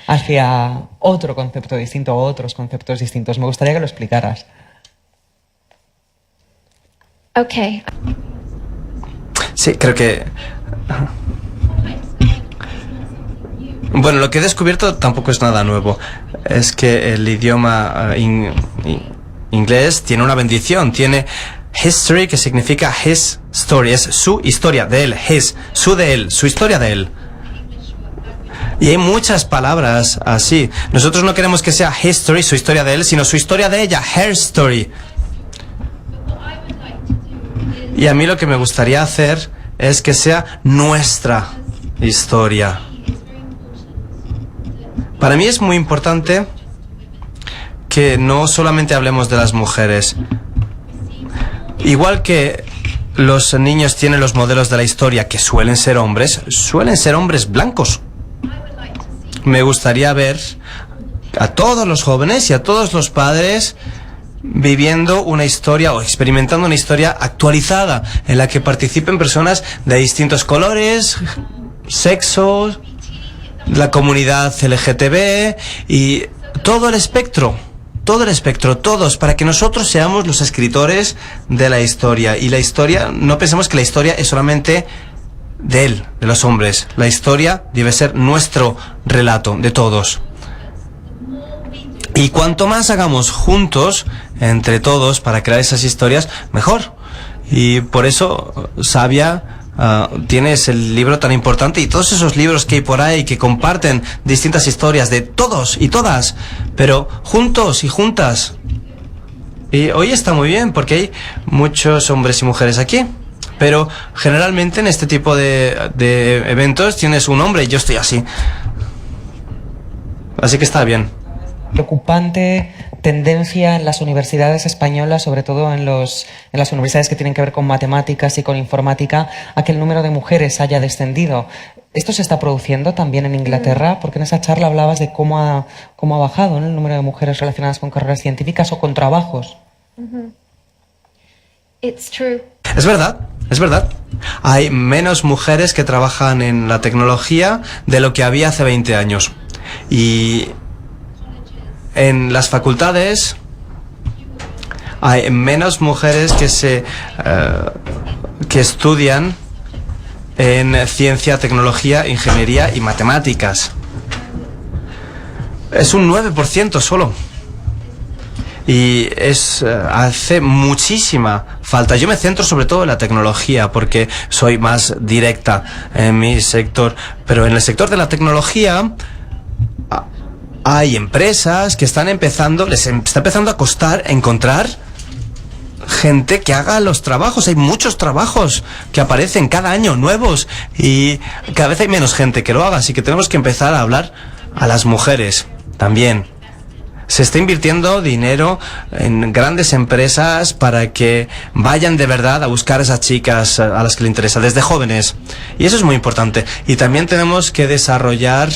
A: hacia otro concepto distinto o otros conceptos distintos. Me gustaría que lo explicaras.
C: Okay.
D: Sí, creo que... Bueno, lo que he descubierto tampoco es nada nuevo. Es que el idioma inglés tiene una bendición. Tiene history, que significa his story. Es su historia de él. His, su de él, su historia de él. Y hay muchas palabras así. Nosotros no queremos que sea history, su historia de él, sino su historia de ella, her story. Y a mí lo que me gustaría hacer es que sea nuestra historia. Para mí es muy importante que no solamente hablemos de las mujeres. Igual que los niños tienen los modelos de la historia que suelen ser hombres blancos. Me gustaría ver a todos los jóvenes y a todos los padres viviendo una historia o experimentando una historia actualizada en la que participen personas de distintos colores, sexos, la comunidad LGTB y todo el espectro, todos, para que nosotros seamos los escritores de la historia. Y la historia, no pensemos que la historia es solamente de él, de los hombres. La historia debe ser nuestro relato, de todos. Y cuanto más hagamos juntos, entre todos, para crear esas historias, mejor. Y por eso, Sabia, tienes el libro tan importante y todos esos libros que hay por ahí que comparten distintas historias de todos y todas, pero juntos y juntas. Y hoy está muy bien porque hay muchos hombres y mujeres aquí, pero generalmente en este tipo de eventos tienes un hombre y yo estoy así. Así que está bien.
A: Preocupante tendencia en las universidades españolas, sobre todo en las universidades que tienen que ver con matemáticas y con informática, a que el número de mujeres haya descendido. ¿Esto se está produciendo también en Inglaterra? Porque en esa charla hablabas de cómo ha bajado, ¿no?, el número de mujeres relacionadas con carreras científicas o con trabajos.
C: It's true.
D: Es verdad. Hay menos mujeres que trabajan en la tecnología de lo que había hace 20 años. Y en las facultades hay menos mujeres que estudian en ciencia, tecnología, ingeniería y matemáticas. Es un 9% solo. Y hace muchísima falta. Yo me centro sobre todo en la tecnología porque soy más directa en mi sector. Pero en el sector de la tecnología hay empresas que les está empezando a costar encontrar gente que haga los trabajos. Hay muchos trabajos que aparecen cada año nuevos y cada vez hay menos gente que lo haga. Así que tenemos que empezar a hablar a las mujeres también. Se está invirtiendo dinero en grandes empresas para que vayan de verdad a buscar a esas chicas a las que le interesa, desde jóvenes. Y eso es muy importante. Y también tenemos que desarrollar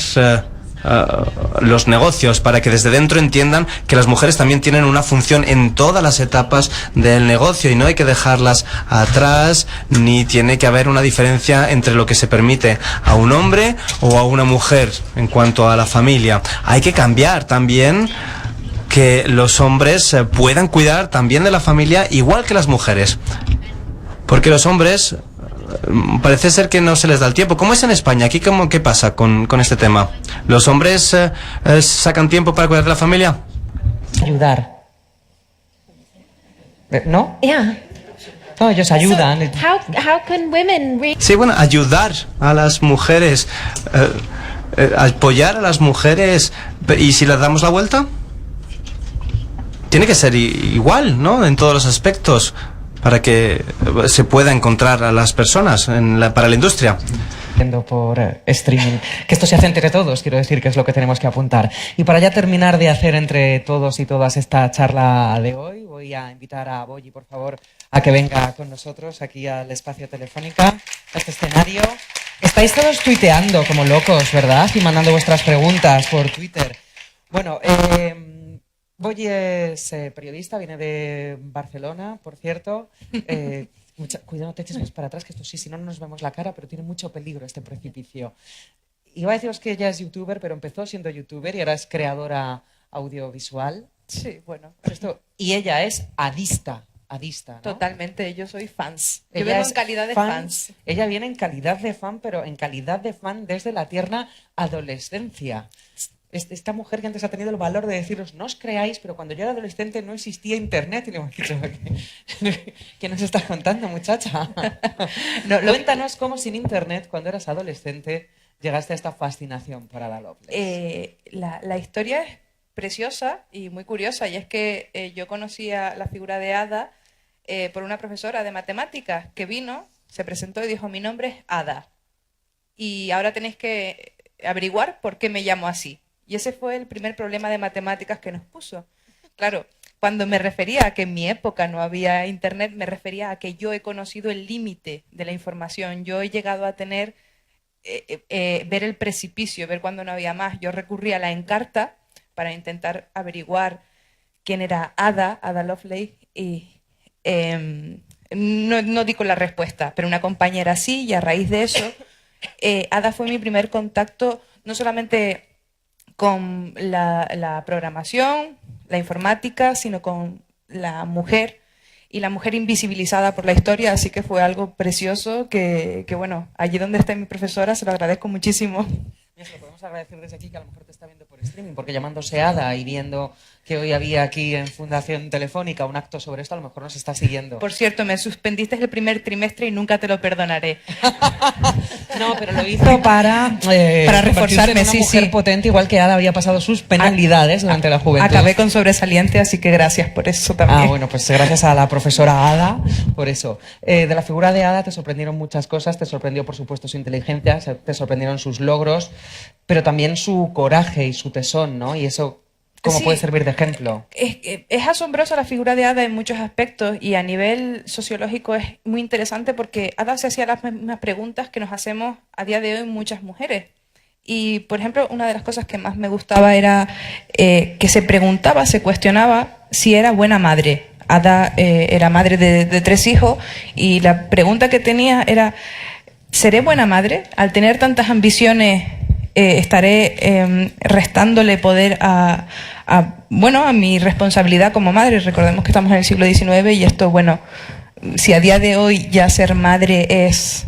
D: los negocios para que desde dentro entiendan que las mujeres también tienen una función en todas las etapas del negocio y no hay que dejarlas atrás, ni tiene que haber una diferencia entre lo que se permite a un hombre o a una mujer en cuanto a la familia. Hay que cambiar también que los hombres puedan cuidar también de la familia igual que las mujeres, porque los hombres parece ser que no se les da el tiempo. ¿Cómo es en España? Aquí ¿qué pasa con este tema? ¿Los hombres sacan tiempo para cuidar de la familia?
A: Ayudar. ¿No?
E: Yeah.
A: No, ellos ayudan.
E: How can women really
D: Sí, bueno, ayudar a las mujeres, apoyar a las mujeres. ¿Y si les damos la vuelta? Tiene que ser igual, ¿no? En todos los aspectos, para que se pueda encontrar a las personas para la industria.
A: Por streaming, que esto se hace entre todos, quiero decir que es lo que tenemos que apuntar. Y para ya terminar de hacer entre todos y todas esta charla de hoy, voy a invitar a Boyi, por favor, a que venga con nosotros aquí al espacio Telefónica, a este escenario. Estáis todos tuiteando como locos, ¿verdad? Y mandando vuestras preguntas por Twitter. Bueno, Boyi es periodista, viene de Barcelona, por cierto. Cuidado, no te eches más para atrás, que esto sí, si no nos vemos la cara, pero tiene mucho peligro este precipicio. Iba a deciros que ella es youtuber, pero empezó siendo youtuber y ahora es creadora audiovisual.
F: Sí, bueno.
A: Y ella es adista, ¿no?
F: Totalmente, yo soy fans. Yo
A: Ella
F: vengo
A: es
F: en calidad de fans.
A: Ella viene en calidad de fan, pero en calidad de fan desde la tierna adolescencia. Esta mujer que antes ha tenido el valor de deciros, no os creáis, pero cuando yo era adolescente no existía internet. Y le hemos dicho, ¿qué nos estás contando, muchacha? Cuéntanos cómo sin internet, cuando eras adolescente, llegaste a esta fascinación por Ada Lovelace.
F: La historia es preciosa y muy curiosa, y es que yo conocía la figura de Ada por una profesora de matemáticas que vino, se presentó y dijo, mi nombre es Ada, y ahora tenéis que averiguar por qué me llamo así. Y ese fue el primer problema de matemáticas que nos puso. Claro, cuando me refería a que en mi época no había internet, me refería a que yo he conocido el límite de la información. Yo he llegado a tener, ver el precipicio, ver cuando no había más. Yo recurría a la Encarta para intentar averiguar quién era Ada Lovelace, y no di con la respuesta, pero una compañera sí, y a raíz de eso, Ada fue mi primer contacto, no solamente con la programación, la informática, sino con la mujer, y la mujer invisibilizada por la historia, así que fue algo precioso que bueno, allí donde está mi profesora se lo agradezco muchísimo.
A: Mira, se lo podemos agradecer desde aquí, que a lo mejor te está viendo por streaming, porque llamándose Ada y viendo que hoy había aquí en Fundación Telefónica un acto sobre esto, a lo mejor nos está siguiendo.
F: Por cierto, me suspendiste el primer trimestre y nunca te lo perdonaré.
A: No, pero lo hizo para
F: reforzarme,
A: en una mujer potente, igual que Ada había pasado sus penalidades durante la juventud.
F: Acabé con sobresaliente, así que gracias por eso también.
A: Bueno, pues gracias a la profesora Ada por eso. De la figura de Ada te sorprendieron muchas cosas, te sorprendió por supuesto su inteligencia, te sorprendieron sus logros, pero también su coraje y su tesón, ¿no? Y eso, ¿cómo puede servir de ejemplo?
F: Es asombrosa la figura de Ada en muchos aspectos, y a nivel sociológico es muy interesante porque Ada se hacía las mismas preguntas que nos hacemos a día de hoy muchas mujeres. Y, por ejemplo, una de las cosas que más me gustaba era que se preguntaba, se cuestionaba si era buena madre. Ada era madre de 3 hijos, y la pregunta que tenía era, ¿seré buena madre? Al tener tantas ambiciones, estaré restándole poder a mi responsabilidad como madre. Recordemos que estamos en el siglo XIX, y esto, bueno, si a día de hoy ya ser madre es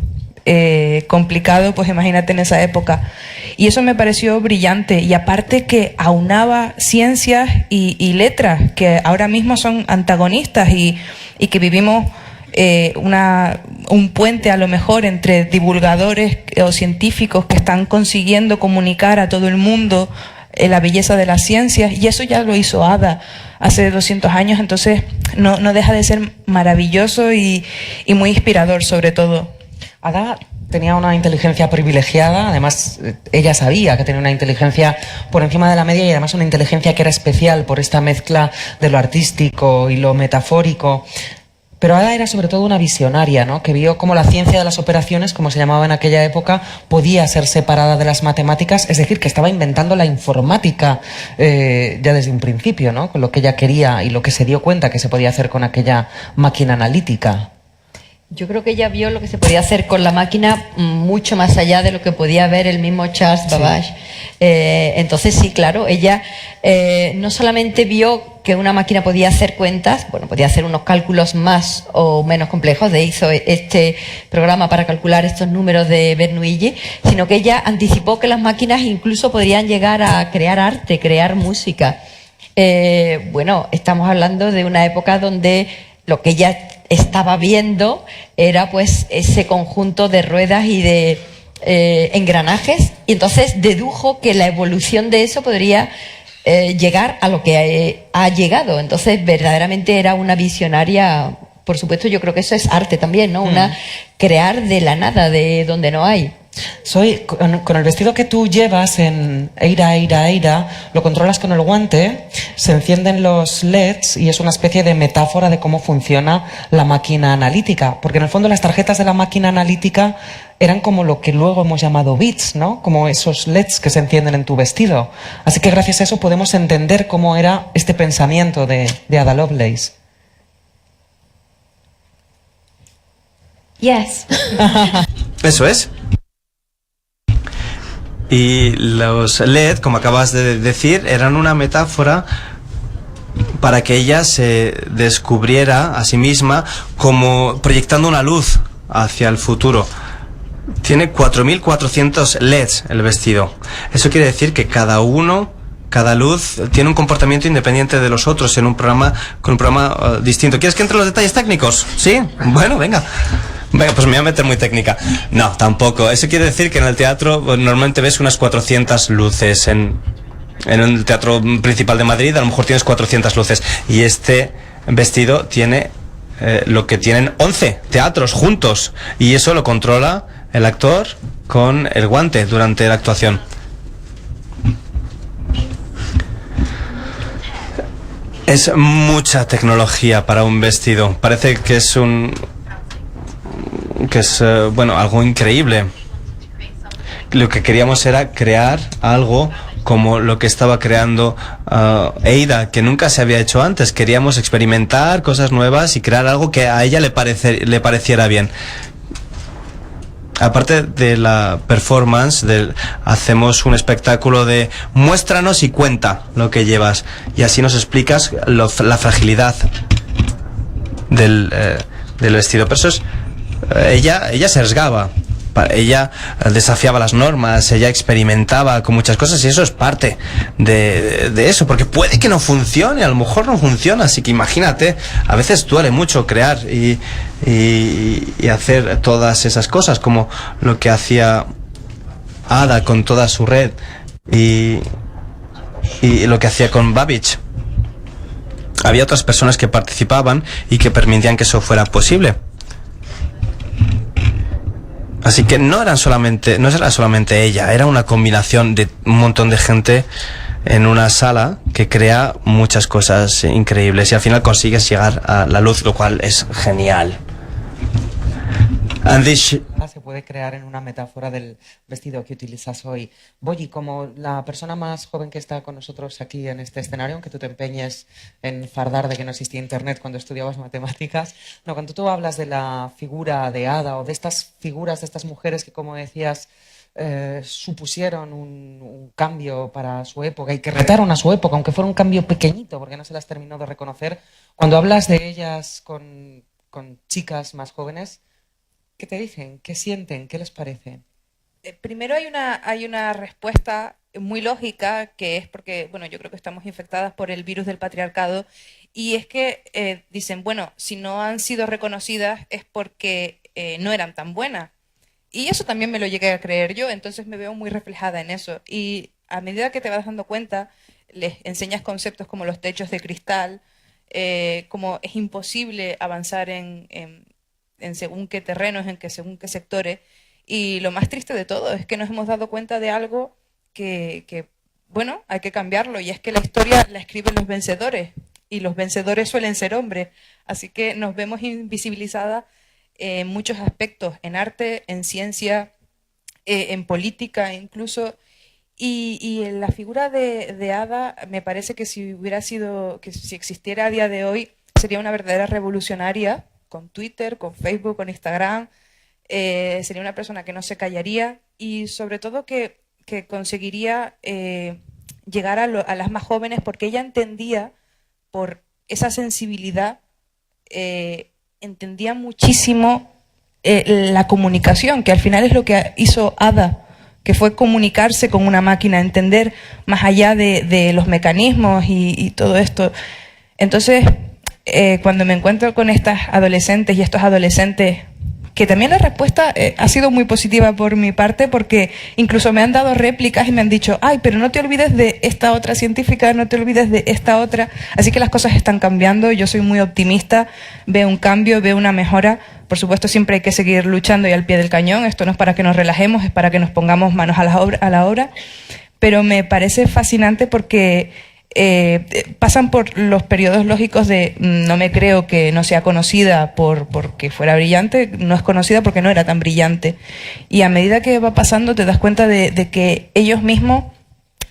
F: complicado, pues imagínate en esa época. Y eso me pareció brillante, y aparte que aunaba ciencias y letras, que ahora mismo son antagonistas, y que vivimos un puente a lo mejor entre divulgadores o científicos que están consiguiendo comunicar a todo el mundo la belleza de las ciencias, y eso ya lo hizo Ada hace 200 años, entonces no deja de ser maravilloso y muy inspirador sobre todo.
A: Ada tenía una inteligencia privilegiada, además ella sabía que tenía una inteligencia por encima de la media y además una inteligencia que era especial por esta mezcla de lo artístico y lo metafórico. Pero Ada era sobre todo una visionaria, ¿no? Que vio cómo la ciencia de las operaciones, como se llamaba en aquella época, podía ser separada de las matemáticas, es decir, que estaba inventando la informática ya desde un principio, ¿no? Con lo que ella quería y lo que se dio cuenta que se podía hacer con aquella máquina analítica.
C: Yo creo que ella vio lo que se podía hacer con la máquina mucho más allá de lo que podía ver el mismo Charles Babbage. Entonces sí, claro, ella no solamente vio que una máquina podía hacer cuentas, bueno, podía hacer unos cálculos más o menos complejos, hizo este programa para calcular estos números de Bernoulli, sino que ella anticipó que las máquinas incluso podrían llegar a crear arte, crear música. Bueno, estamos hablando de una época donde lo que ella estaba viendo era pues ese conjunto de ruedas y de engranajes, y entonces dedujo que la evolución de eso podría llegar a lo que ha llegado. Entonces verdaderamente era una visionaria. Por supuesto, yo creo que eso es arte también, ¿no? Una crear de la nada, de donde no hay.
A: Con el vestido que tú llevas en Eira, Eira, Eira, lo controlas con el guante, se encienden los LEDs y es una especie de metáfora de cómo funciona la máquina analítica. Porque en el fondo las tarjetas de la máquina analítica eran como lo que luego hemos llamado bits, ¿no? Como esos LEDs que se encienden en tu vestido. Así que gracias a eso podemos entender cómo era este pensamiento de Ada Lovelace.
E: Yes.
D: Eso es. Y los LED, como acabas de decir, eran una metáfora para que ella se descubriera a sí misma como proyectando una luz hacia el futuro. Tiene 4.400 LEDs el vestido. Eso quiere decir que cada luz tiene un comportamiento independiente de los otros con un programa distinto. ¿Quieres que entre los detalles técnicos? ¿Sí? Bueno, venga. Venga, pues me voy a meter muy técnica. No, tampoco. Eso quiere decir que en el teatro normalmente ves unas 400 luces. En el Teatro Principal de Madrid a lo mejor tienes 400 luces. Y este vestido tiene lo que tienen 11 teatros juntos. Y eso lo controla el actor con el guante durante la actuación. Es mucha tecnología para un vestido. Parece que es algo increíble. Lo que queríamos era crear algo como lo que estaba creando Ada, que nunca se había hecho antes. Queríamos experimentar cosas nuevas y crear algo que a ella le pareciera bien. Aparte de la performance, hacemos un espectáculo de muéstranos y cuenta lo que llevas. Y así nos explicas la fragilidad del vestido. Pero eso es... Ella se arriesgaba, ella desafiaba las normas, ella experimentaba con muchas cosas y eso es parte de eso, porque puede que no funcione, a lo mejor no funciona, así que imagínate, a veces duele mucho crear y hacer todas esas cosas, como lo que hacía Ada con toda su red y lo que hacía con Babbage. Había otras personas que participaban y que permitían que eso fuera posible. Así que no era solamente ella, era una combinación de un montón de gente en una sala que crea muchas cosas increíbles y al final consigues llegar a la luz, lo cual es genial.
A: Se puede crear en una metáfora del vestido que utilizas hoy. Boyi, como la persona más joven que está con nosotros aquí en este escenario, aunque tú te empeñes en fardar de que no existía internet cuando estudiabas matemáticas, no, cuando tú hablas de la figura de Ada o de estas figuras, de estas mujeres que, como decías, supusieron un cambio para su época y que retaron a su época, aunque fuera un cambio pequeñito, porque no se las terminó de reconocer, cuando hablas de ellas con chicas más jóvenes, ¿qué te dicen? ¿Qué sienten? ¿Qué les parece?
F: Primero hay una respuesta muy lógica, que es porque, bueno, yo creo que estamos infectadas por el virus del patriarcado, y es que dicen, bueno, si no han sido reconocidas es porque no eran tan buenas. Y eso también me lo llegué a creer yo, entonces me veo muy reflejada en eso. Y a medida que te vas dando cuenta, les enseñas conceptos como los techos de cristal, como es imposible avanzar en según qué terrenos, según qué sectores, Y lo más triste de todo es que nos hemos dado cuenta de algo bueno, hay que cambiarlo, y es que la historia la escriben los vencedores, y los vencedores suelen ser hombres, así que nos vemos invisibilizadas en muchos aspectos, en arte, en ciencia, en política incluso, y en la figura de Ada me parece que si existiera a día de hoy, sería una verdadera revolucionaria, con Twitter, con Facebook, con Instagram, sería una persona que no se callaría, y sobre todo que conseguiría llegar a las más jóvenes, porque ella entendía, por esa sensibilidad, entendía muchísimo la comunicación, que al final es lo que hizo Ada, que fue comunicarse con una máquina, entender más allá de los mecanismos y todo esto. Entonces, cuando me encuentro con estas adolescentes y estos adolescentes, que también la respuesta ha sido muy positiva por mi parte, porque incluso me han dado réplicas y me han dicho, ay, pero no te olvides de esta otra científica, no te olvides de esta otra. Así que las cosas están cambiando, yo soy muy optimista, veo un cambio, veo una mejora. Por supuesto, siempre hay que seguir luchando y al pie del cañón. Esto no es para que nos relajemos, es para que nos pongamos manos a la obra. Pero me parece fascinante porque pasan por los periodos lógicos de no me creo que no sea conocida porque fuera brillante, no es conocida porque no era tan brillante. Y a medida que va pasando te das cuenta de que ellos mismos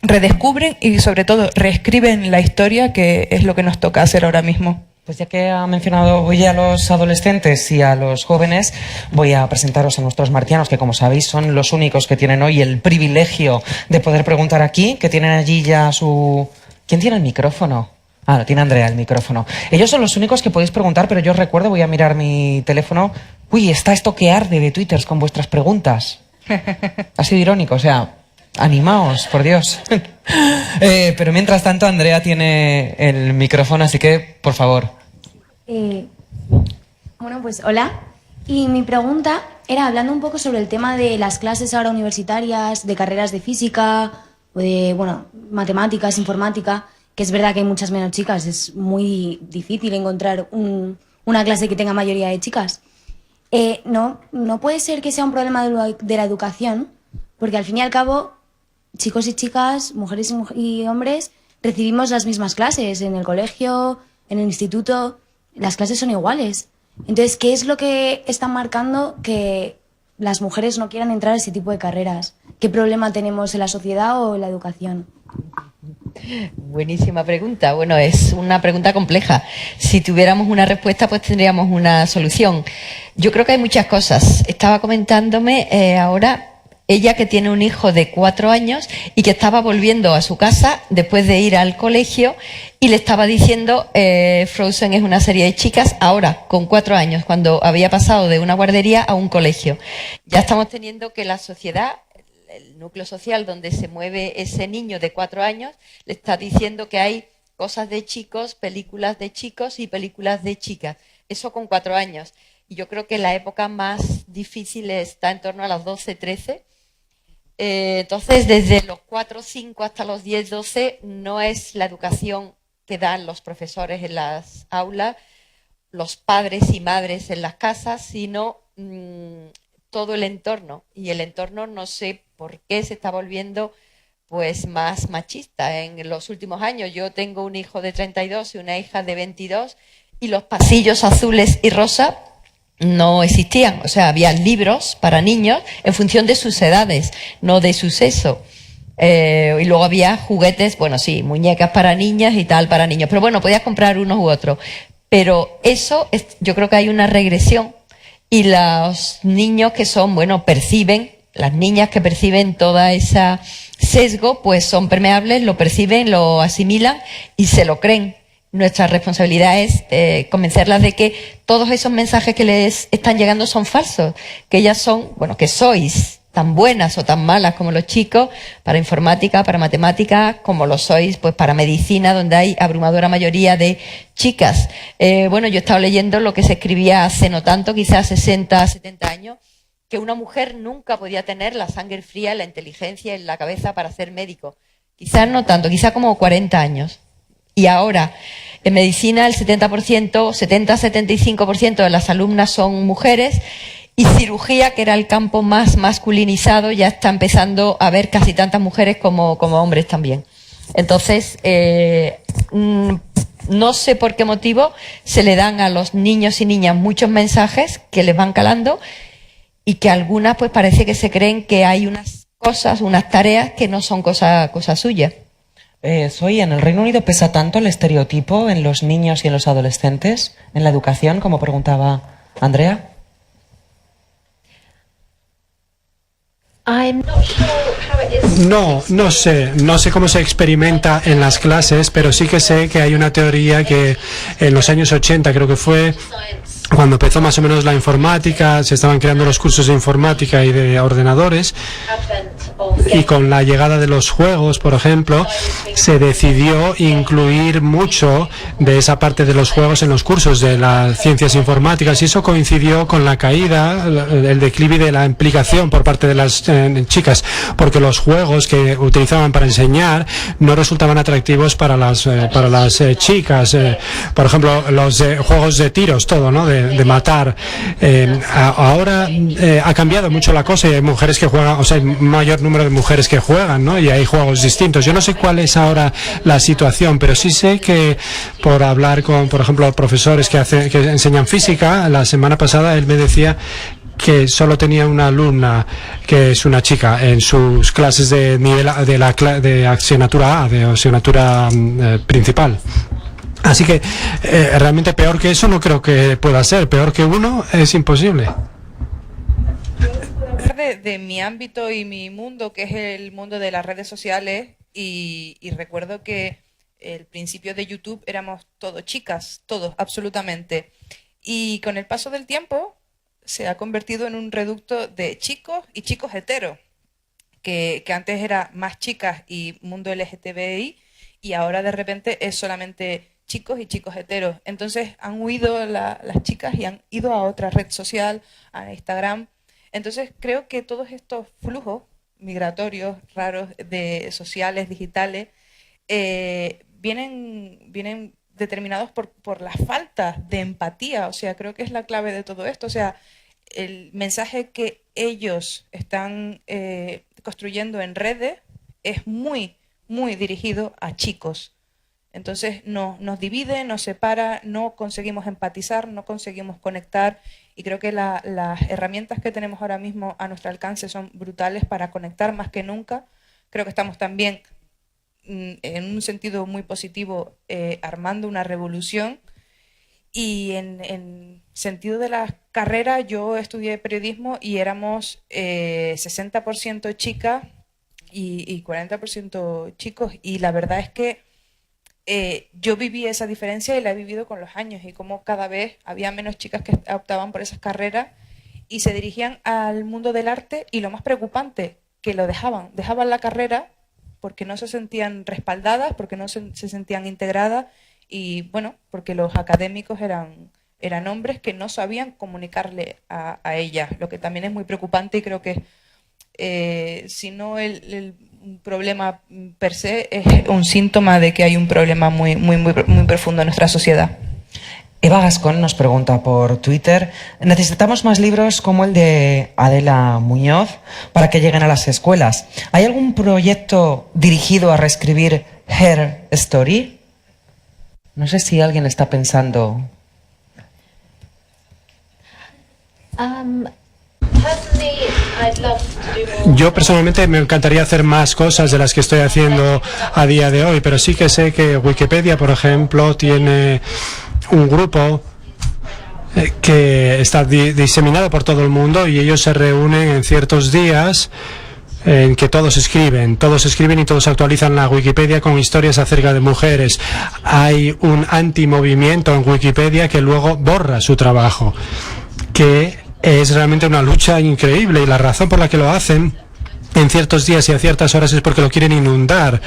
F: redescubren y sobre todo reescriben la historia, que es lo que nos toca hacer ahora mismo.
A: Pues ya que ha mencionado hoy a los adolescentes y a los jóvenes, voy a presentaros a nuestros martianos, que como sabéis son los únicos que tienen hoy el privilegio de poder preguntar aquí, que tienen allí ya su... ¿Quién tiene el micrófono? Ah, lo tiene Andrea, el micrófono. Ellos son los únicos que podéis preguntar, pero yo os recuerdo, voy a mirar mi teléfono. Uy, está esto que arde de twitters con vuestras preguntas. Ha sido irónico, o sea, animaos, por Dios. Pero mientras tanto, Andrea tiene el micrófono, así que, por favor.
G: Bueno, pues hola. Y mi pregunta era, hablando un poco sobre el tema de las clases ahora universitarias, de carreras de física, o de, bueno, matemáticas, informática, que es verdad que hay muchas menos chicas, es muy difícil encontrar una clase que tenga mayoría de chicas. No puede ser que sea un problema de la educación, porque al fin y al cabo, chicos y chicas, mujeres y hombres, recibimos las mismas clases en el colegio, en el instituto, las clases son iguales. Entonces, ¿qué es lo que está marcando que las mujeres no quieran entrar a ese tipo de carreras? ¿Qué problema tenemos en la sociedad o en la educación?
C: Buenísima pregunta. Bueno, es una pregunta compleja. Si tuviéramos una respuesta, pues tendríamos una solución. Yo creo que hay muchas cosas. Estaba comentándome ahora ella, que tiene un hijo de 4 años y que estaba volviendo a su casa después de ir al colegio, y le estaba diciendo Frozen es una serie de chicas, ahora con 4 años, cuando había pasado de una guardería a un colegio. Ya estamos teniendo que la sociedad, el núcleo social donde se mueve ese niño de 4 años, le está diciendo que hay cosas de chicos, películas de chicos y películas de chicas. Eso con 4 años. Y yo creo que la época más difícil está en torno a los 12, 13. Entonces, desde los 4, 5 hasta los 10, 12, no es la educación que dan los profesores en las aulas, los padres y madres en las casas, sino todo el entorno. Y el entorno, no sé por qué se está volviendo pues más machista en los últimos años. Yo tengo un hijo de 32 y una hija de 22, y los pasillos azules y rosa no existían. O sea, había libros para niños en función de sus edades, no de su sexo. Y luego había juguetes, bueno, sí, muñecas para niñas y tal para niños. Pero bueno, podías comprar unos u otros. Pero eso, yo creo que hay una regresión. Y los niños que son, bueno, perciben, las niñas que perciben toda esa sesgo, pues son permeables, lo perciben, lo asimilan y se lo creen. Nuestra responsabilidad es convencerlas de que todos esos mensajes que les están llegando son falsos, que ellas son, bueno, que sois tan buenas o tan malas como los chicos para informática, para matemáticas, como lo sois pues para medicina, donde hay abrumadora mayoría de chicas. Bueno, yo he estado leyendo lo que se escribía hace no tanto, quizás 60, 70 años, que una mujer nunca podía tener la sangre fría, la inteligencia en la cabeza para ser médico. Quizás no tanto, quizás como 40 años. Y ahora, en medicina, el 70%, 70-75% de las alumnas son mujeres, y cirugía, que era el campo más masculinizado, ya está empezando a haber casi tantas mujeres como hombres también. Entonces, no sé por qué motivo se le dan a los niños y niñas muchos mensajes que les van calando y que algunas pues parece que se creen que hay unas cosas, unas tareas que no son cosa suya.
A: Soy, ¿en el Reino Unido pesa tanto el estereotipo en los niños y en los adolescentes, en la educación, como preguntaba Andrea?
E: I'm not sure how it is.
H: No sé cómo se experimenta en las clases, pero sí que sé que hay una teoría que en los años 80 creo que fue cuando empezó más o menos la informática, se estaban creando los cursos de informática y de ordenadores, y con la llegada de los juegos, por ejemplo, se decidió incluir mucho de esa parte de los juegos en los cursos de las ciencias informáticas, y eso coincidió con la caída, el declive de la implicación por parte de las chicas, porque los juegos que utilizaban para enseñar no resultaban atractivos para las chicas. Por ejemplo, los juegos de tiros, todo, ¿no? De matar. Ahora ha cambiado mucho la cosa y hay mujeres que juegan, o sea, hay mayor número de mujeres que juegan, ¿no? Y hay juegos distintos. Yo no sé cuál es ahora la situación, pero sí sé que por hablar con, por ejemplo, profesores que enseñan física, la semana pasada él me decía que solo tenía una alumna que es una chica en sus clases de nivel de asignatura A, de asignatura principal. Así que realmente peor que eso no creo que pueda ser. Peor que uno es imposible.
F: Puedo hablar de mi ámbito y mi mundo, que es el mundo de las redes sociales, y recuerdo que el principio de YouTube éramos todos chicas, todos, absolutamente. Y con el paso del tiempo se ha convertido en un reducto de chicos y chicos heteros, que antes era más chicas y mundo LGTBI, y ahora de repente es solamente chicos y chicos heteros. Entonces han huido las chicas y han ido a otra red social, a Instagram. Entonces creo que todos estos flujos migratorios raros de sociales, digitales, vienen determinados por la falta de empatía. O sea, creo que es la clave de todo esto. O sea, el mensaje que ellos están construyendo en redes es muy, muy dirigido a chicos. Entonces nos divide, nos separa, no conseguimos empatizar, no conseguimos conectar, y creo que las herramientas que tenemos ahora mismo a nuestro alcance son brutales para conectar más que nunca. Creo que estamos también, en un sentido muy positivo, armando una revolución. Y en sentido de la carrera, yo estudié periodismo y éramos 60% chicas y 40% chicos, y la verdad es que yo viví esa diferencia y la he vivido con los años, y como cada vez había menos chicas que optaban por esas carreras y se dirigían al mundo del arte, y lo más preocupante, que lo dejaban la carrera porque no se sentían respaldadas, porque no se sentían integradas, y bueno, porque los académicos eran hombres que no sabían comunicarle a ellas, lo que también es muy preocupante, y creo que si no el problema per se, es un síntoma de que hay un problema muy, muy, muy, muy profundo en nuestra sociedad.
A: Eva Gascón nos pregunta por Twitter: necesitamos más libros como el de Adela Muñoz para que lleguen a las escuelas. ¿Hay algún proyecto dirigido a reescribir Her Story? No sé si alguien está pensando.
E: Personally, I'd love to do more.
H: Yo personalmente me encantaría hacer más cosas de las que estoy haciendo a día de hoy, pero sí que sé que Wikipedia, por ejemplo, tiene un grupo que está diseminado por todo el mundo, y ellos se reúnen en ciertos días en que todos escriben y todos actualizan la Wikipedia con historias acerca de mujeres. Hay un antimovimiento en Wikipedia que luego borra su trabajo, que es realmente una lucha increíble, y la razón por la que lo hacen en ciertos días y a ciertas horas es porque lo quieren inundar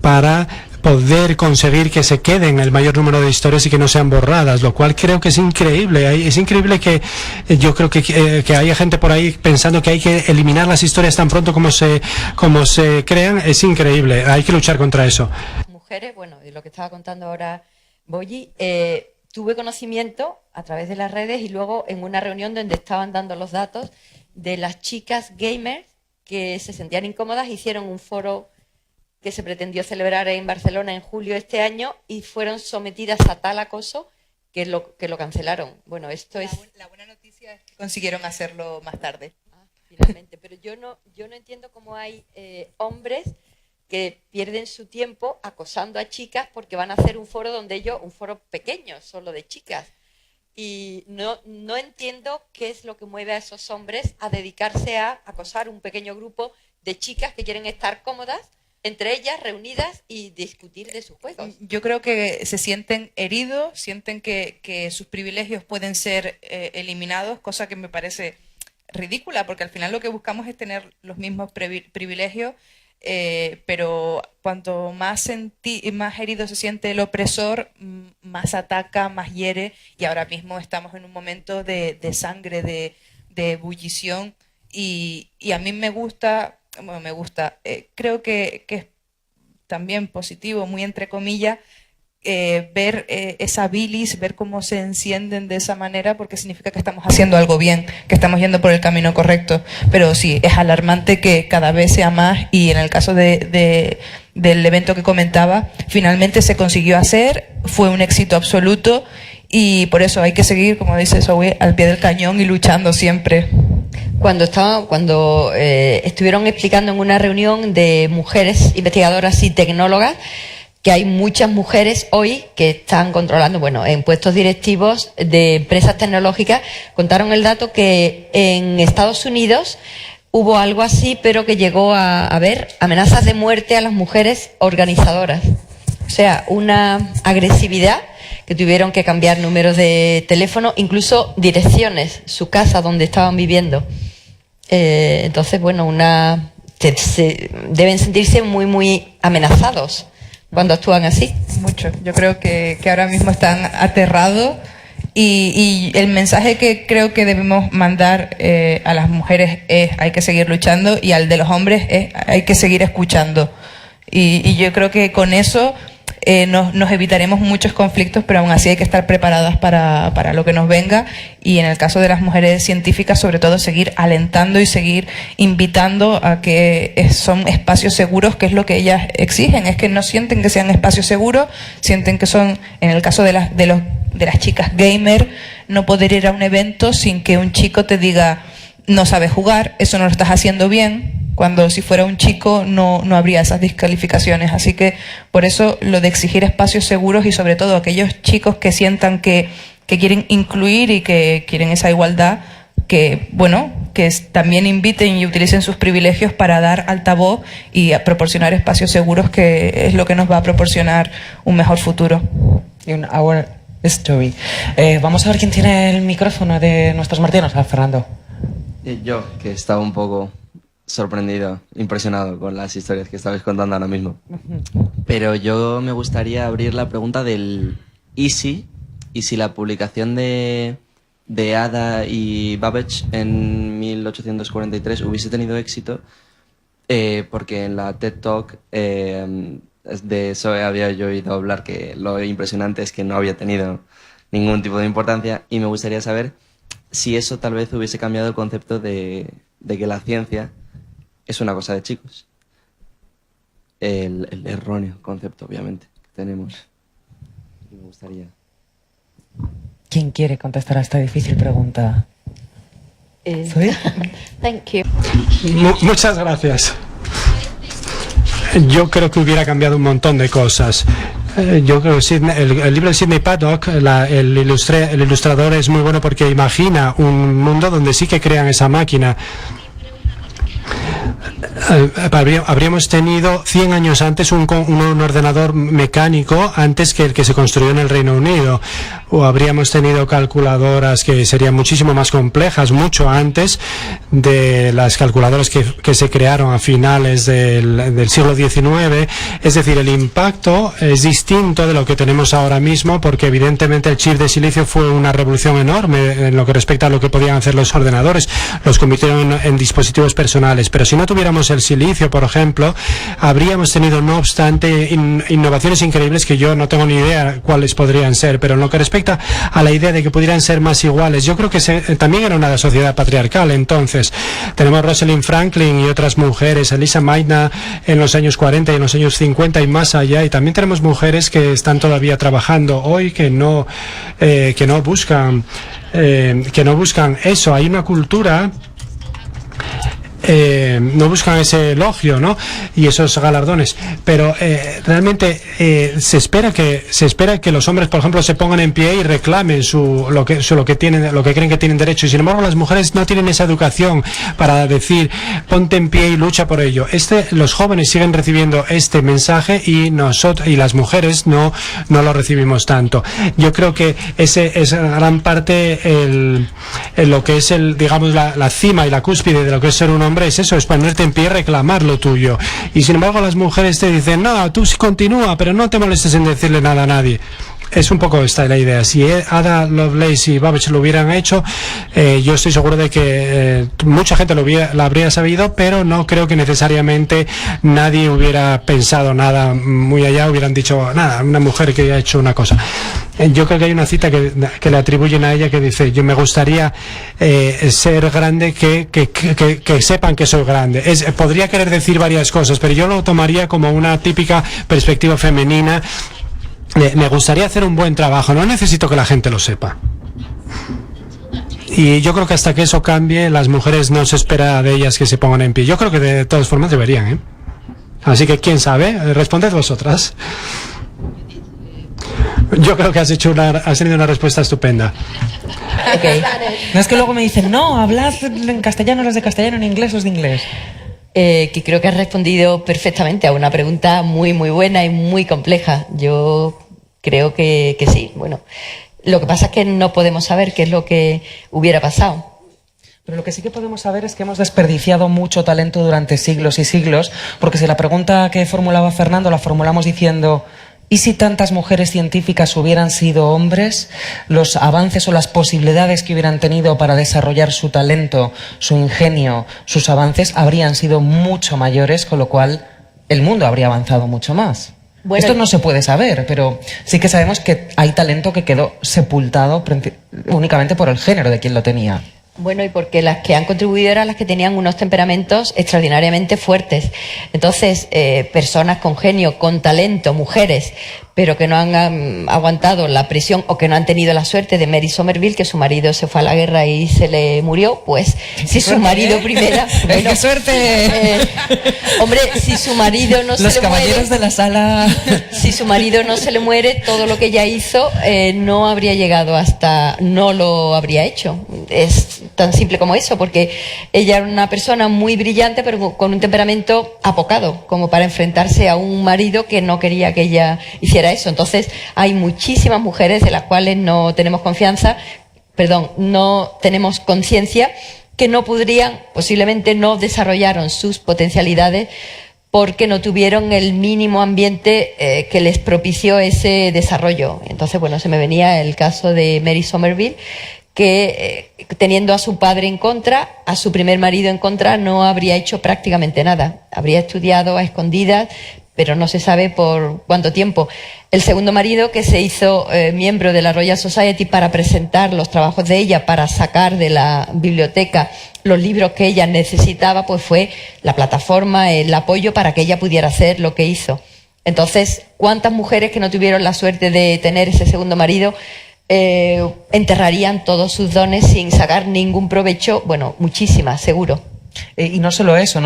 H: para poder conseguir que se queden el mayor número de historias y que no sean borradas, lo cual creo que es increíble. Es increíble que yo creo que haya gente por ahí pensando que hay que eliminar las historias tan pronto como se crean. Es increíble, hay que luchar contra eso.
C: Mujeres, bueno, y lo que estaba contando ahora Boyi, tuve conocimiento a través de las redes y luego en una reunión donde estaban dando los datos de las chicas gamers que se sentían incómodas, hicieron un foro que se pretendió celebrar en Barcelona en julio de este año y fueron sometidas a tal acoso que lo cancelaron. Bueno, esto es...
I: La buena noticia es que consiguieron hacerlo más tarde.
C: Finalmente, pero yo no entiendo cómo hay hombres que pierden su tiempo acosando a chicas porque van a hacer un foro un foro pequeño, solo de chicas. Y no entiendo qué es lo que mueve a esos hombres a dedicarse a acosar un pequeño grupo de chicas que quieren estar cómodas entre ellas, reunidas y discutir de sus juegos.
I: Yo creo que se sienten heridos, sienten que sus privilegios pueden ser eliminados, cosa que me parece ridícula, porque al final lo que buscamos es tener los mismos privilegios, pero cuanto más herido se siente el opresor, más ataca, más hiere, y ahora mismo estamos en un momento de sangre, de ebullición, y a mí creo que es también positivo, muy entre comillas, ver esa bilis, ver cómo se encienden de esa manera, porque significa que estamos haciendo algo bien, que estamos yendo por el camino correcto. Pero sí, es alarmante que cada vez sea más, y en el caso del evento que comentaba, finalmente se consiguió hacer, fue un éxito absoluto, y por eso hay que seguir, como dice Zoe, al pie del cañón y luchando siempre.
C: Cuando estuvieron explicando en una reunión de mujeres investigadoras y tecnólogas que hay muchas mujeres hoy que están controlando, en puestos directivos de empresas tecnológicas, contaron el dato que en Estados Unidos hubo algo así, pero que llegó a haber amenazas de muerte a las mujeres organizadoras. O sea, una agresividad que tuvieron que cambiar números de teléfono, incluso direcciones, su casa donde estaban viviendo. Entonces, deben sentirse muy, muy amenazados cuando actúan así.
I: Mucho. Yo creo que ahora mismo están aterrados, y el mensaje que creo que debemos mandar a las mujeres es: hay que seguir luchando, y al de los hombres es: hay que seguir escuchando. Y yo creo que con eso nos evitaremos muchos conflictos, pero aún así hay que estar preparadas para lo que nos venga, y en el caso de las mujeres científicas, sobre todo, seguir alentando y seguir invitando a que son espacios seguros, que es lo que ellas exigen. Es que no sienten que sean espacios seguros, sienten que son, en el caso de las chicas gamer, no poder ir a un evento sin que un chico te diga: no sabes jugar, eso no lo estás haciendo bien, cuando si fuera un chico no habría esas descalificaciones. Así que por eso lo de exigir espacios seguros, y sobre todo aquellos chicos que sientan que quieren incluir y que quieren esa igualdad, que también inviten y utilicen sus privilegios para dar altavoz y a proporcionar espacios seguros, que es lo que nos va a proporcionar un mejor futuro.
A: In our story. Vamos a ver quién tiene el micrófono de nuestros martianos. Fernando.
J: Yo, que estaba un poco sorprendido, impresionado con las historias que estabais contando ahora mismo. Pero yo me gustaría abrir la pregunta del y si la publicación de Ada y Babbage en 1843 hubiese tenido éxito, porque en la TED Talk de Zoe había yo oído hablar que lo impresionante es que no había tenido ningún tipo de importancia, y me gustaría saber si eso tal vez hubiese cambiado el concepto de que la ciencia es una cosa de chicos. El erróneo concepto, obviamente, que tenemos. Me gustaría.
A: ¿Quién quiere contestar a esta difícil pregunta? ¿Soy?
C: Thank you.
H: Muchas gracias. Yo creo que hubiera cambiado un montón de cosas. Yo creo que el libro de Sidney Paddock, el ilustrador, es muy bueno porque imagina un mundo donde sí que crean esa máquina. Habríamos tenido 100 años antes un ordenador mecánico antes que el que se construyó en el Reino Unido, o habríamos tenido calculadoras que serían muchísimo más complejas mucho antes de las calculadoras que se crearon a finales del siglo XIX. Es decir, el impacto es distinto de lo que tenemos ahora mismo, porque evidentemente el chip de silicio fue una revolución enorme en lo que respecta a lo que podían hacer los ordenadores, los convirtieron en dispositivos personales. Pero si no tuviéramos el silicio, por ejemplo, habríamos tenido, no obstante, innovaciones increíbles que yo no tengo ni idea cuáles podrían ser, pero en lo que respecta respecta a la idea de que pudieran ser más iguales, yo creo que también era una sociedad patriarcal. Entonces, tenemos Rosalind Franklin y otras mujeres, Elisa Maitland en los años 40 y en los años 50 y más allá, y también tenemos mujeres que están todavía trabajando hoy, que no buscan eso. Hay una cultura, no buscan ese elogio, ¿no? Y esos galardones, pero realmente se espera que los hombres, por ejemplo, se pongan en pie y reclamen lo que creen que tienen derecho, y sin embargo las mujeres no tienen esa educación para decir ponte en pie y lucha por ello. Los jóvenes siguen recibiendo este mensaje y las mujeres no lo recibimos tanto. Yo creo que ese es gran parte lo que es digamos la cima y la cúspide de lo que es ser un hombre. Es eso, es ponerte en pie y reclamar lo tuyo. Y sin embargo las mujeres te dicen, no, tú continúa, pero no te molestes en decirle nada a nadie. Es un poco esta la idea. Si Ada Lovelace y Babbage lo hubieran hecho, yo estoy seguro de que mucha gente la habría sabido, pero no creo que necesariamente nadie hubiera pensado nada muy allá, hubieran dicho, nada, una mujer que ha hecho una cosa. Yo creo que hay una cita que le atribuyen a ella que dice, yo me gustaría ser grande, que sepan que soy grande. Podría querer decir varias cosas, pero yo lo tomaría como una típica perspectiva femenina. Me gustaría hacer un buen trabajo, no necesito que la gente lo sepa. Y yo creo que hasta que eso cambie, las mujeres no se espera de ellas que se pongan en pie. Yo creo que de todas formas deberían, ¿eh? Así que, ¿quién sabe? Responded vosotras. Yo creo que has tenido una respuesta estupenda.
A: Okay. No es que luego me dicen, no, hablad en castellano los de castellano, en inglés los de inglés.
C: Que creo que has respondido perfectamente a una pregunta muy, muy buena y muy compleja. Yo creo que sí. Bueno, lo que pasa es que no podemos saber qué es lo que hubiera pasado.
A: Pero lo que sí que podemos saber es que hemos desperdiciado mucho talento durante siglos y siglos, porque si la pregunta que formulaba Fernando la formulamos diciendo, ¿y si tantas mujeres científicas hubieran sido hombres? Los avances o las posibilidades que hubieran tenido para desarrollar su talento, su ingenio, sus avances habrían sido mucho mayores, con lo cual el mundo habría avanzado mucho más. Bueno, esto no se puede saber, pero sí que sabemos que hay talento que quedó sepultado únicamente por el género de quien lo tenía.
C: Bueno, y porque las que han contribuido eran las que tenían unos temperamentos extraordinariamente fuertes. Entonces, personas con genio, con talento, mujeres, pero que no han aguantado la presión o que no han tenido la suerte de Mary Somerville, que su marido se fue a la guerra y se le murió, pues si su marido primera...
A: Bueno, ¡qué suerte!
C: Hombre, si su marido no se le muere... Los
A: caballeros de la sala...
C: Si su marido no se le muere, todo lo que ella hizo no habría llegado no lo habría hecho. Es tan simple como eso, porque ella era una persona muy brillante, pero con un temperamento apocado, como para enfrentarse a un marido que no quería que ella hiciera eso. Entonces hay muchísimas mujeres de las cuales no tenemos no tenemos conciencia, que no podrían, posiblemente no desarrollaron sus potencialidades porque no tuvieron el mínimo ambiente que les propició ese desarrollo. Entonces, bueno, se me venía el caso de Mary Somerville, que teniendo a su padre en contra, a su primer marido en contra, no habría hecho prácticamente nada. Habría estudiado a escondidas, pero no se sabe por cuánto tiempo. El segundo marido, que se hizo miembro de la Royal Society para presentar los trabajos de ella, para sacar de la biblioteca los libros que ella necesitaba, pues fue la plataforma, el apoyo para que ella pudiera hacer lo que hizo. Entonces, ¿cuántas mujeres que no tuvieron la suerte de tener ese segundo marido enterrarían todos sus dones sin sacar ningún provecho? Bueno, muchísimas, seguro.
A: Y no solo eso,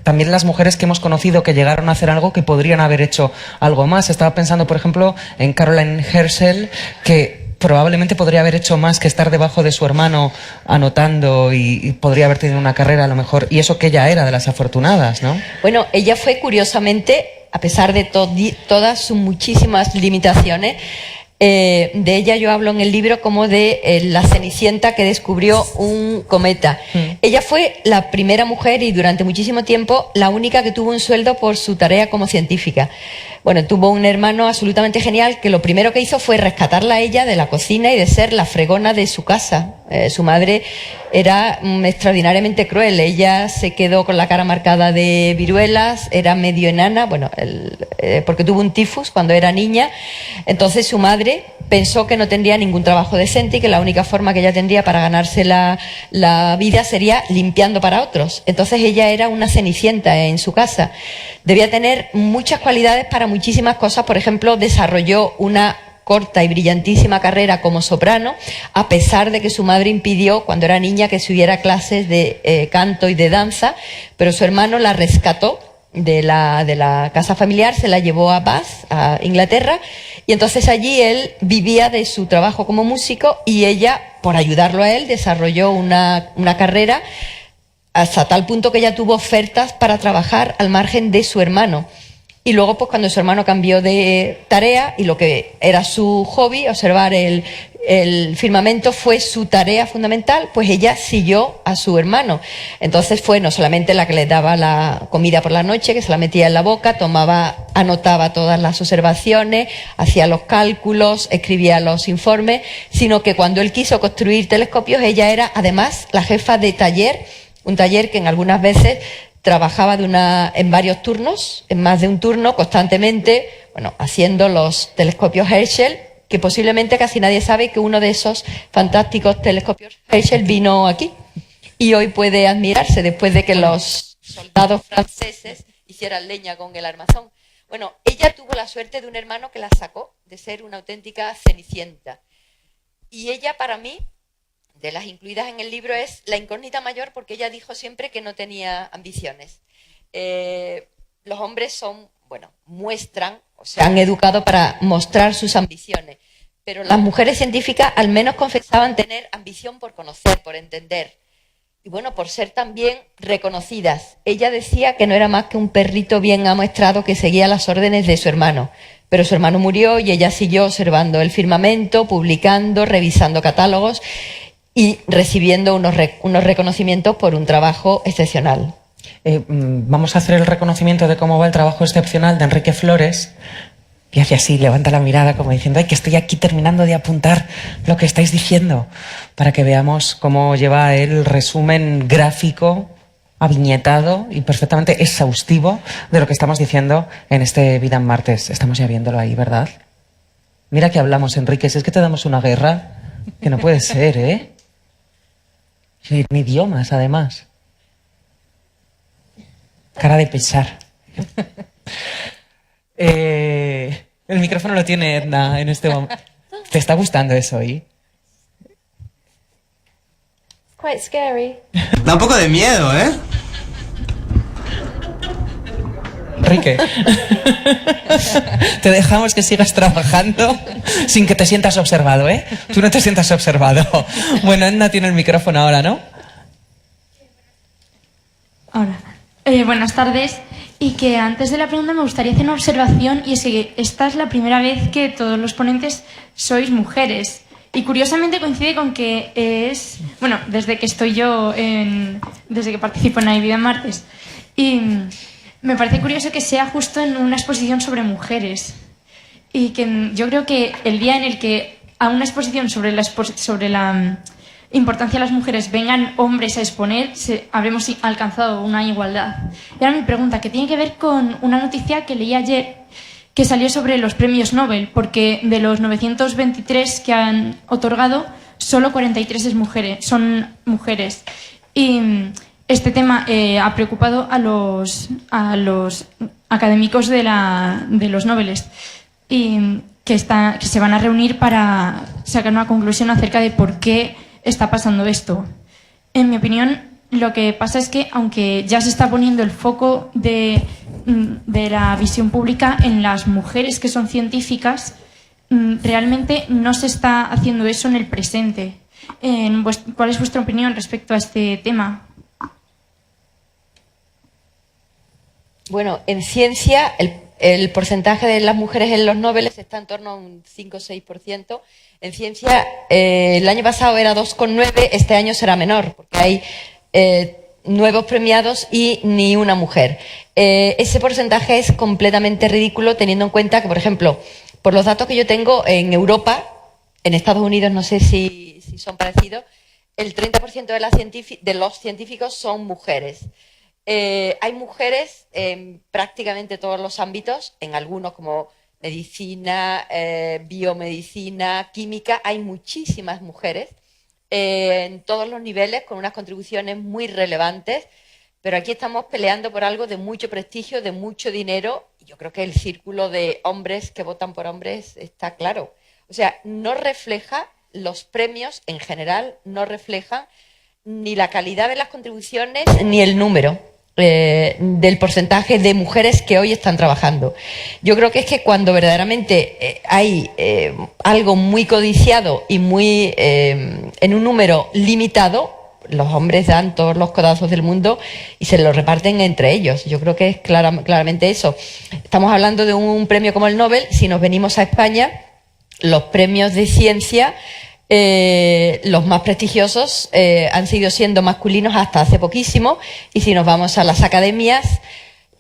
A: también las mujeres que hemos conocido que llegaron a hacer algo que podrían haber hecho algo más. Estaba pensando, por ejemplo, en Caroline Herschel, que probablemente podría haber hecho más que estar debajo de su hermano anotando y podría haber tenido una carrera a lo mejor. Y eso que ella era de las afortunadas, ¿no?
C: Bueno, ella fue curiosamente, a pesar de todas sus muchísimas limitaciones, de ella yo hablo en el libro como de la Cenicienta que descubrió un cometa. Ella fue la primera mujer y durante muchísimo tiempo la única que tuvo un sueldo por su tarea como científica. Bueno, tuvo un hermano absolutamente genial que lo primero que hizo fue rescatarla a ella de la cocina y de ser la fregona de su casa. Su madre era extraordinariamente cruel. Ella se quedó con la cara marcada de viruelas, era medio enana, bueno, porque tuvo un tifus cuando era niña. Entonces su madre pensó que no tendría ningún trabajo decente y que la única forma que ella tendría para ganarse la vida sería limpiando para otros. Entonces ella era una cenicienta en su casa. Debía tener muchas cualidades para muchísimas cosas. Por ejemplo, desarrolló una corta y brillantísima carrera como soprano, a pesar de que su madre impidió cuando era niña que se hubiera clases de canto y de danza, pero su hermano la rescató de la casa familiar, se la llevó a Bath, a Inglaterra, y entonces allí él vivía de su trabajo como músico y ella, por ayudarlo a él, desarrolló una carrera hasta tal punto que ella tuvo ofertas para trabajar al margen de su hermano. Y luego, pues cuando su hermano cambió de tarea y lo que era su hobby, observar el firmamento, fue su tarea fundamental, pues ella siguió a su hermano. Entonces fue no solamente la que le daba la comida por la noche, que se la metía en la boca, anotaba todas las observaciones, hacía los cálculos, escribía los informes, sino que cuando él quiso construir telescopios, ella era además la jefa de taller, un taller que en algunas veces trabajaba en varios turnos, en más de un turno, constantemente, bueno, haciendo los telescopios Herschel, que posiblemente casi nadie sabe que uno de esos fantásticos telescopios Herschel vino aquí. Y hoy puede admirarse después de que los soldados franceses hicieran leña con el armazón. Bueno, ella tuvo la suerte de un hermano que la sacó de ser una auténtica cenicienta. Y ella, para mí, de las incluidas en el libro, es la incógnita mayor, porque ella dijo siempre que no tenía ambiciones. Los hombres muestran, o se han educado para mostrar sus ambiciones, pero las mujeres científicas al menos confesaban tener ambición por conocer, por entender, y bueno, por ser también reconocidas. Ella decía que no era más que un perrito bien amuestrado que seguía las órdenes de su hermano, pero su hermano murió y ella siguió observando el firmamento, publicando, revisando catálogos y recibiendo unos reconocimientos por un trabajo excepcional.
A: Vamos a hacer el reconocimiento de cómo va el trabajo excepcional de Enrique Flores. Y hace así, levanta la mirada como diciendo, ay, que estoy aquí terminando de apuntar lo que estáis diciendo, para que veamos cómo lleva el resumen gráfico, aviñetado y perfectamente exhaustivo de lo que estamos diciendo en este Vida en Martes. Estamos ya viéndolo ahí, ¿verdad? Mira que hablamos, Enrique, si es que te damos una guerra, que no puede ser, ¿eh? En idiomas, además. Cara de pesar. El micrófono lo tiene Edna en este momento. ¿Te está gustando eso hoy?
C: Quite scary.
D: Da un poco de miedo, ¿eh?
A: Enrique, te dejamos que sigas trabajando sin que te sientas observado, ¿eh? Tú no te sientas observado. Bueno, Edna tiene el micrófono ahora, ¿no?
K: Ahora. Buenas tardes. Y que antes de la pregunta me gustaría hacer una observación, y es que esta es la primera vez que todos los ponentes sois mujeres. Y curiosamente coincide con que desde que estoy yo, desde que participo en Vida en Martes. Y me parece curioso que sea justo en una exposición sobre mujeres. Y que yo creo que el día en el que a una exposición sobre la importancia de las mujeres vengan hombres a exponer, habremos alcanzado una igualdad. Y ahora mi pregunta, que tiene que ver con una noticia que leí ayer, que salió sobre los premios Nobel, porque de los 923 que han otorgado, solo 43 son mujeres. Y este tema ha preocupado a los académicos de los Nobeles, y que se van a reunir para sacar una conclusión acerca de por qué está pasando esto. En mi opinión, lo que pasa es que, aunque ya se está poniendo el foco de la visión pública en las mujeres que son científicas, realmente no se está haciendo eso en el presente. ¿Cuál es vuestra opinión respecto a este tema?
C: Bueno, en ciencia el porcentaje de las mujeres en los Nobel está en torno a un 5 o 6%. En ciencia el año pasado era 2,9%, este año será menor, porque hay nuevos premiados y ni una mujer. Ese porcentaje es completamente ridículo, teniendo en cuenta que, por ejemplo, por los datos que yo tengo en Europa, en Estados Unidos no sé si son parecidos, el 30% de los científicos son mujeres. Hay mujeres en prácticamente todos los ámbitos, en algunos como medicina, biomedicina, química, hay muchísimas mujeres en todos los niveles con unas contribuciones muy relevantes, pero aquí estamos peleando por algo de mucho prestigio, de mucho dinero. Yo creo que el círculo de hombres que votan por hombres está claro. O sea, no refleja, los premios en general no reflejan ni la calidad de las contribuciones ni el número del porcentaje de mujeres que hoy están trabajando. Yo creo que es que cuando verdaderamente hay algo muy codiciado y muy en un número limitado, los hombres dan todos los codazos del mundo y se los reparten entre ellos. Yo creo que es claramente eso. Estamos hablando de un premio como el Nobel. Si nos venimos a España, los premios de ciencia, los más prestigiosos, han seguido siendo masculinos hasta hace poquísimo. Y si nos vamos a las academias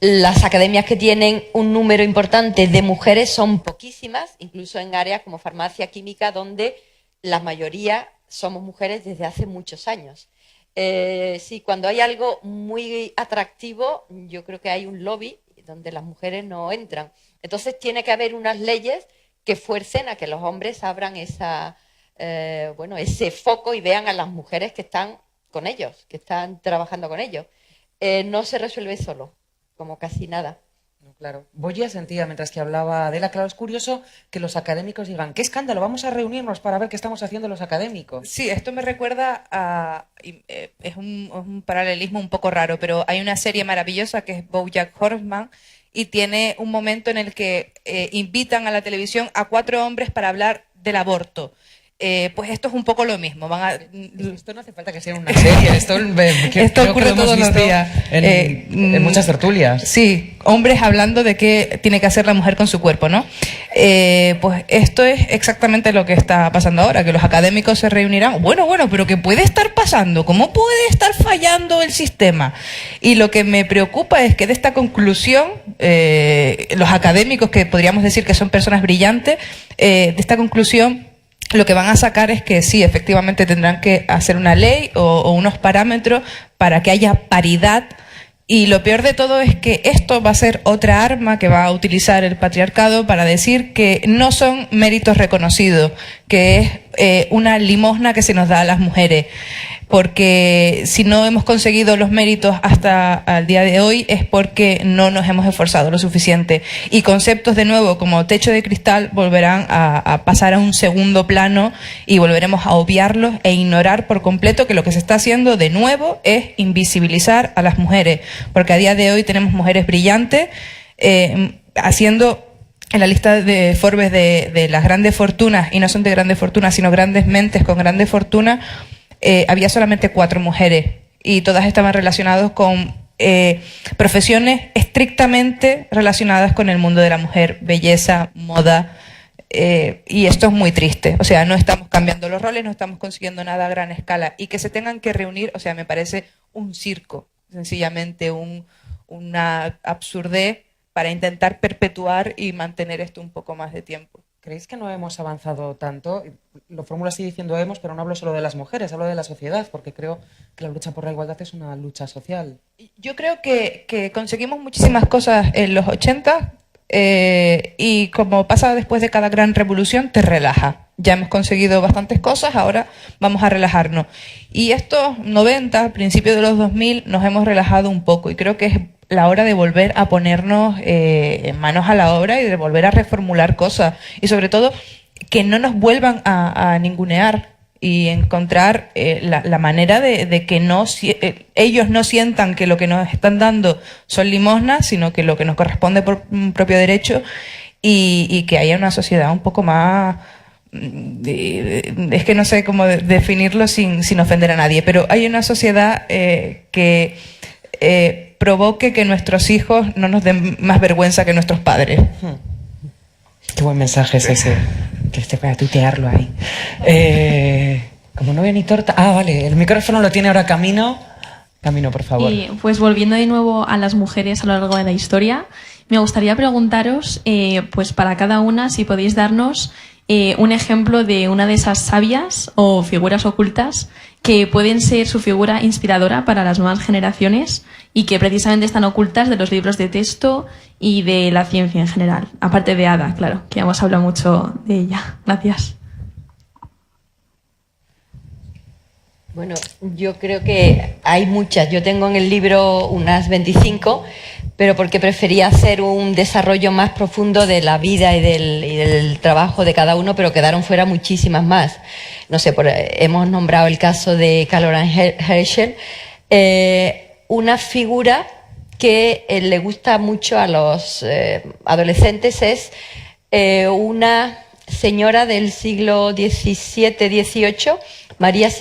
C: que tienen un número importante de mujeres son poquísimas, incluso en áreas como farmacia, química, donde la mayoría somos mujeres desde hace muchos años. Sí, cuando hay algo muy atractivo, yo creo que hay un lobby donde las mujeres no entran. Entonces tiene que haber unas leyes que fuercen a que los hombres abran ese foco y vean a las mujeres que están con ellos, que están trabajando con ellos. No se resuelve solo, como casi nada.
A: No, claro. Boya sentía, mientras que hablaba Adela, claro, es curioso que los académicos digan, ¡qué escándalo! Vamos a reunirnos para ver qué estamos haciendo los académicos.
F: Sí, esto me recuerda a... es un paralelismo un poco raro, pero hay una serie maravillosa que es BoJack Horseman y tiene un momento en el que invitan a la televisión a 4 hombres para hablar del aborto. Pues esto es un poco lo mismo.
A: Esto no hace falta que sea una serie, esto
F: ocurre todos los días.
A: En muchas tertulias.
F: Sí, hombres hablando de qué tiene que hacer la mujer con su cuerpo, ¿no? Pues esto es exactamente lo que está pasando ahora, que los académicos se reunirán. Bueno, pero ¿qué puede estar pasando? ¿Cómo puede estar fallando el sistema? Y lo que me preocupa es que de esta conclusión, los académicos, que podríamos decir que son personas brillantes, de esta conclusión, lo que van a sacar es que sí, efectivamente tendrán que hacer una ley o unos parámetros para que haya paridad. Y lo peor de todo es que esto va a ser otra arma que va a utilizar el patriarcado para decir que no son méritos reconocidos, que es una limosna que se nos da a las mujeres. Porque si no hemos conseguido los méritos hasta el día de hoy es porque no nos hemos esforzado lo suficiente. Y conceptos de nuevo como techo de cristal volverán a pasar a un segundo plano y volveremos a obviarlos e ignorar por completo que lo que se está haciendo de nuevo es invisibilizar a las mujeres. Porque a día de hoy tenemos mujeres brillantes haciendo... En la lista de Forbes de las grandes fortunas, y no son de grandes fortunas, sino grandes mentes con grandes fortunas, había solamente 4 mujeres y todas estaban relacionadas con profesiones estrictamente relacionadas con el mundo de la mujer, belleza, moda, y esto es muy triste. O sea, no estamos cambiando los roles, no estamos consiguiendo nada a gran escala y que se tengan que reunir, o sea, me parece un circo, sencillamente una absurdez para intentar perpetuar y mantener esto un poco más de tiempo.
A: ¿Creéis que no hemos avanzado tanto? Lo formulo así diciendo hemos, pero no hablo solo de las mujeres, hablo de la sociedad, porque creo que la lucha por la igualdad es una lucha social.
F: Yo creo que conseguimos muchísimas cosas en los 80 y como pasa después de cada gran revolución, te relaja. Ya hemos conseguido bastantes cosas, ahora vamos a relajarnos. Y estos 90, principios de los 2000, nos hemos relajado un poco y creo que es la hora de volver a ponernos manos a la obra y de volver a reformular cosas. Y sobre todo, que no nos vuelvan a ningunear y encontrar la manera de que ellos no sientan que lo que nos están dando son limosnas, sino que lo que nos corresponde por propio derecho y que haya una sociedad un poco más... es que no sé cómo definirlo sin ofender a nadie, pero hay una sociedad que provoque que nuestros hijos no nos den más vergüenza que nuestros padres.
A: Qué buen mensaje es ese, que esté para tutearlo ahí. Como no veo ni torta... Ah, vale, el micrófono lo tiene ahora Camino, por favor.
L: Y pues volviendo de nuevo a las mujeres a lo largo de la historia, me gustaría preguntaros, pues para cada una, si podéis darnos un ejemplo de una de esas sabias o figuras ocultas que pueden ser su figura inspiradora para las nuevas generaciones y que precisamente están ocultas de los libros de texto y de la ciencia en general. Aparte de Ada, claro, que hemos hablado mucho de ella. Gracias.
C: Bueno, yo creo que hay muchas. Yo tengo en el libro unas 25, pero porque prefería hacer un desarrollo más profundo de la vida y del trabajo de cada uno, pero quedaron fuera muchísimas más. No sé, hemos nombrado el caso de Karl Herschel, una figura que le gusta mucho a los adolescentes, es una señora del siglo XVII-XVIII, María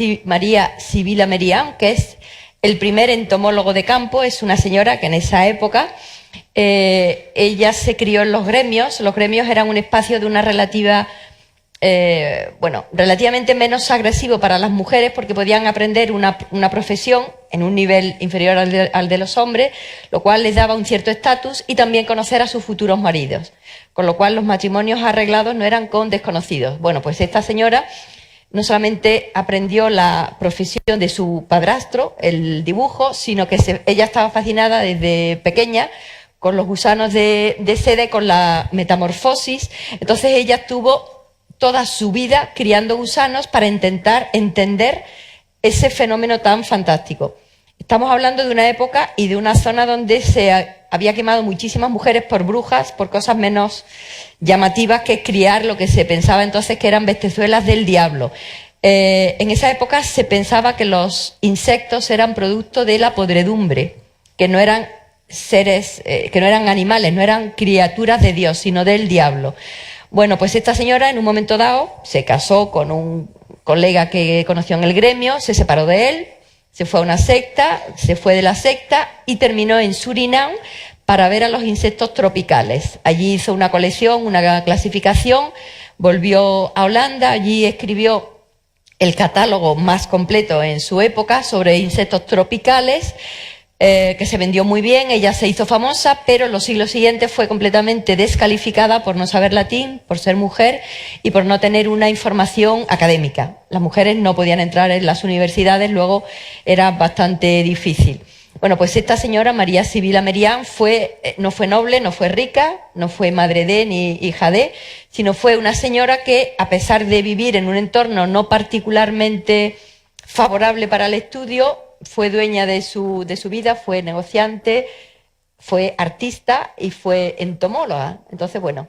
C: Sibila Merian, que es el primer entomólogo de campo. Es una señora que en esa época ella se crió en los gremios. Los gremios eran un espacio de una relativamente menos agresivo para las mujeres, porque podían aprender una profesión en un nivel inferior al de los hombres, lo cual les daba un cierto estatus, y también conocer a sus futuros maridos, con lo cual los matrimonios arreglados no eran con desconocidos. Bueno, pues esta señora no solamente aprendió la profesión de su padrastro, el dibujo, sino que ella estaba fascinada desde pequeña con los gusanos de seda y con la metamorfosis. Entonces ella estuvo toda su vida criando gusanos para intentar entender ese fenómeno tan fantástico. Estamos hablando de una época y de una zona donde se había quemado muchísimas mujeres por brujas, por cosas menos llamativas que criar lo que se pensaba entonces que eran bestezuelas del diablo. En esa época se pensaba que los insectos eran producto de la podredumbre, que no eran seres, que no eran animales, no eran criaturas de Dios, sino del diablo. Bueno, pues esta señora en un momento dado se casó con un colega que conoció en el gremio, se separó de él, se fue a una secta, se fue de la secta y terminó en Surinam para ver a los insectos tropicales. Allí hizo una colección, una clasificación, volvió a Holanda, allí escribió el catálogo más completo en su época sobre insectos tropicales, que se vendió muy bien. Ella se hizo famosa, pero en los siglos siguientes fue completamente descalificada por no saber latín, por ser mujer y por no tener una información académica. Las mujeres no podían entrar en las universidades, luego era bastante difícil. Bueno, pues esta señora, María Sibila Merian, no fue noble, no fue rica, no fue madre de ni hija de, sino fue una señora que, a pesar de vivir en un entorno no particularmente favorable para el estudio, fue dueña de su vida, fue negociante, fue artista y fue entomóloga. Entonces, bueno,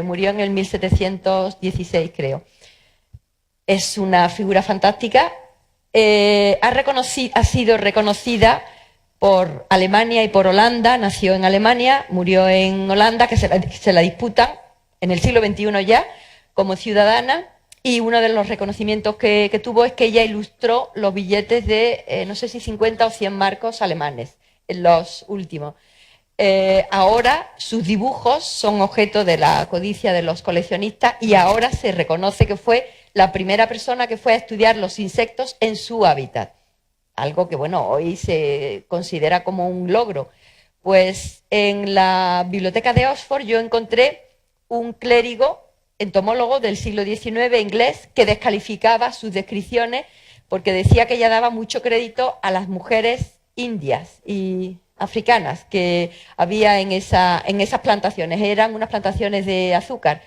C: murió en el 1716, creo. Es una figura fantástica. Ha sido reconocida por Alemania y por Holanda. Nació en Alemania, murió en Holanda, que se la disputan en el siglo XXI ya, como ciudadana. Y uno de los reconocimientos que tuvo es que ella ilustró los billetes de, no sé si 50 o 100 marcos alemanes, en los últimos. Ahora sus dibujos son objeto de la codicia de los coleccionistas y ahora se reconoce que fue la primera persona que fue a estudiar los insectos en su hábitat. Algo que, bueno, hoy se considera como un logro. Pues en la biblioteca de Oxford yo encontré un clérigo entomólogo del siglo XIX inglés que descalificaba sus descripciones porque decía que ella daba mucho crédito a las mujeres indias y africanas que había en esas plantaciones. Eran unas plantaciones de azúcar.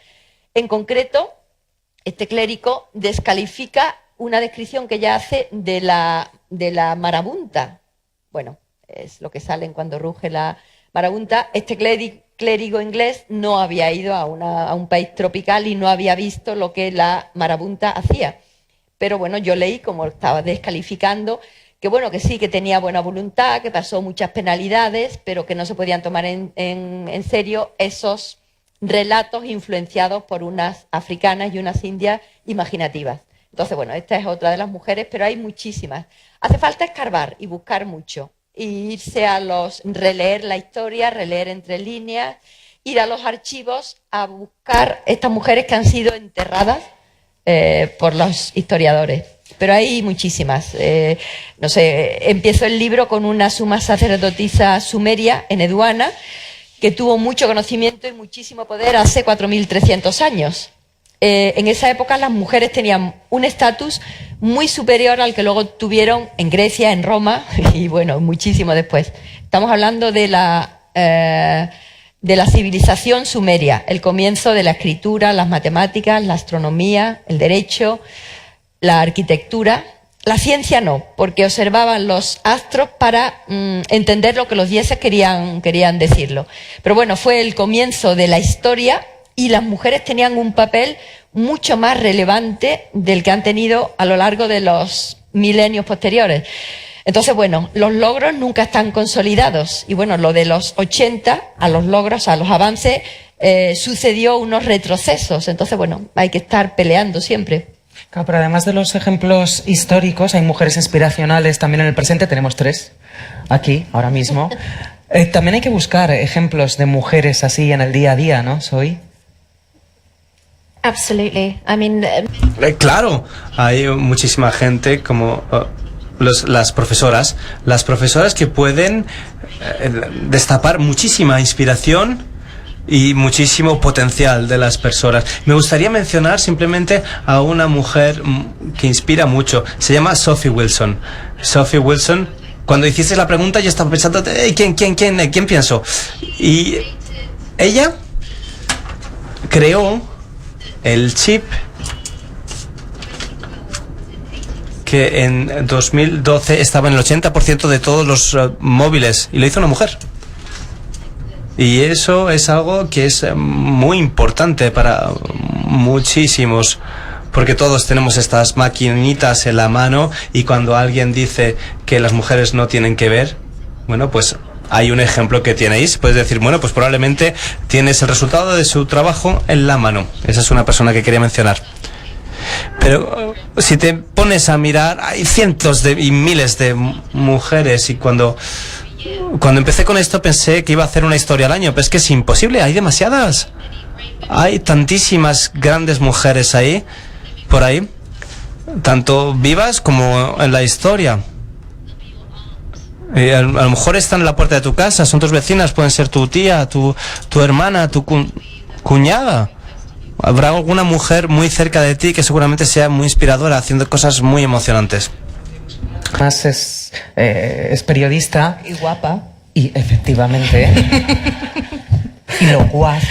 C: En concreto, este clérigo descalifica una descripción que ella hace de la marabunta. Bueno, es lo que salen cuando ruge la marabunta. Este clérigo inglés no había ido a un país tropical y no había visto lo que la marabunta hacía. Pero bueno, yo leí, como estaba descalificando, que bueno, que sí, que tenía buena voluntad, que pasó muchas penalidades, pero que no se podían tomar en serio esos relatos influenciados por unas africanas y unas indias imaginativas. Entonces, bueno, esta es otra de las mujeres, pero hay muchísimas. Hace falta escarbar y buscar mucho. Y irse releer la historia, releer entre líneas, ir a los archivos a buscar estas mujeres que han sido enterradas por los historiadores. Pero hay muchísimas. No sé, empiezo el libro con una suma sacerdotisa sumeria en Eduana, que tuvo mucho conocimiento y muchísimo poder hace 4.300 años. en esa época las mujeres tenían un estatus muy superior al que luego tuvieron en Grecia, en Roma y bueno, muchísimo después. Estamos hablando de la civilización sumeria, el comienzo de la escritura, las matemáticas, la astronomía, el derecho, la arquitectura. La ciencia no, porque observaban los astros para entender lo que los dioses querían decirlo. Pero bueno, fue el comienzo de la historia y las mujeres tenían un papel mucho más relevante del que han tenido a lo largo de los milenios posteriores. Entonces, bueno, los logros nunca están consolidados. Y bueno, lo de los 80, a los logros, a los avances, sucedió unos retrocesos. Entonces, bueno, hay que estar peleando siempre.
A: Claro, pero además de los ejemplos históricos, hay mujeres inspiracionales también en el presente. Tenemos 3 aquí, ahora mismo. También hay que buscar ejemplos de mujeres así en el día a día, ¿no? Soy.
E: Absolutely. I mean,
D: Claro, hay muchísima gente como las profesoras que pueden destapar muchísima inspiración y muchísimo potencial de las personas. Me gustaría mencionar simplemente a una mujer que inspira mucho. Se llama Sophie Wilson. Sophie Wilson, cuando hiciste la pregunta yo estaba pensando, ¿quién pienso? Y ella creó el chip que en 2012 estaba en el 80% de todos los móviles y lo hizo una mujer. Y eso es algo que es muy importante para muchísimos, porque todos tenemos estas maquinitas en la mano y cuando alguien dice que las mujeres no tienen que ver, bueno, pues hay un ejemplo que tenéis. Puedes decir, bueno, pues probablemente tienes el resultado de su trabajo en la mano. Esa es una persona que quería mencionar. Pero si te pones a mirar, hay cientos y miles de mujeres y cuando empecé con esto pensé que iba a hacer una historia al año, pero es que es imposible, hay demasiadas. Hay tantísimas grandes mujeres ahí, por ahí, tanto vivas como en la historia. A lo mejor están en la puerta de tu casa, son tus vecinas, pueden ser tu tía, tu hermana, tu cuñada. Habrá alguna mujer muy cerca de ti que seguramente sea muy inspiradora, haciendo cosas muy emocionantes.
A: Además es periodista.
C: Y guapa.
A: Y efectivamente. Y locuaz.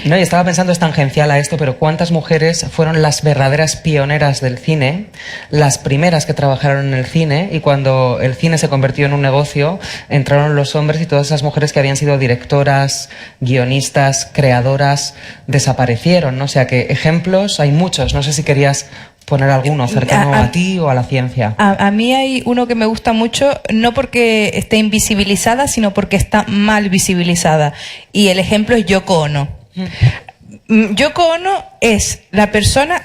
A: No, y estaba pensando, es tangencial a esto, pero ¿cuántas mujeres fueron las verdaderas pioneras del cine? Las primeras que trabajaron en el cine, y cuando el cine se convirtió en un negocio, entraron los hombres y todas esas mujeres que habían sido directoras, guionistas, creadoras, desaparecieron, ¿no? O sea que ejemplos hay muchos. No sé si querías poner alguno cercano a ti o a la ciencia.
I: A mí hay uno que me gusta mucho, no porque esté invisibilizada, sino porque está mal visibilizada. Y el ejemplo es Yoko Ono. Yoko Ono es la persona...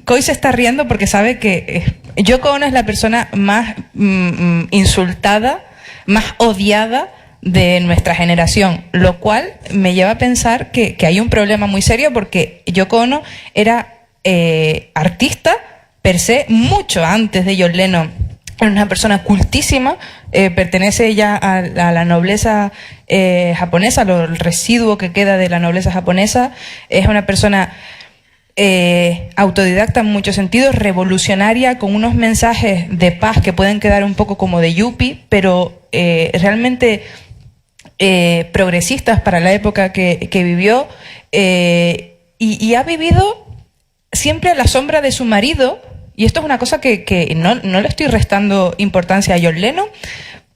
I: Koi se está riendo porque sabe que Yoko Ono es la persona más insultada, más odiada de nuestra generación, lo cual me lleva a pensar que hay un problema muy serio porque Yoko Ono era artista per se mucho antes de John Lennon. Era una persona cultísima, pertenece ya a la nobleza japonesa, el residuo que queda de la nobleza japonesa. Es una persona autodidacta en muchos sentidos, revolucionaria, con unos mensajes de paz que pueden quedar un poco como de yuppie, pero realmente progresistas para la época que vivió, y ha vivido siempre a la sombra de su marido. Y esto es una cosa que no le estoy restando importancia a John Lennon,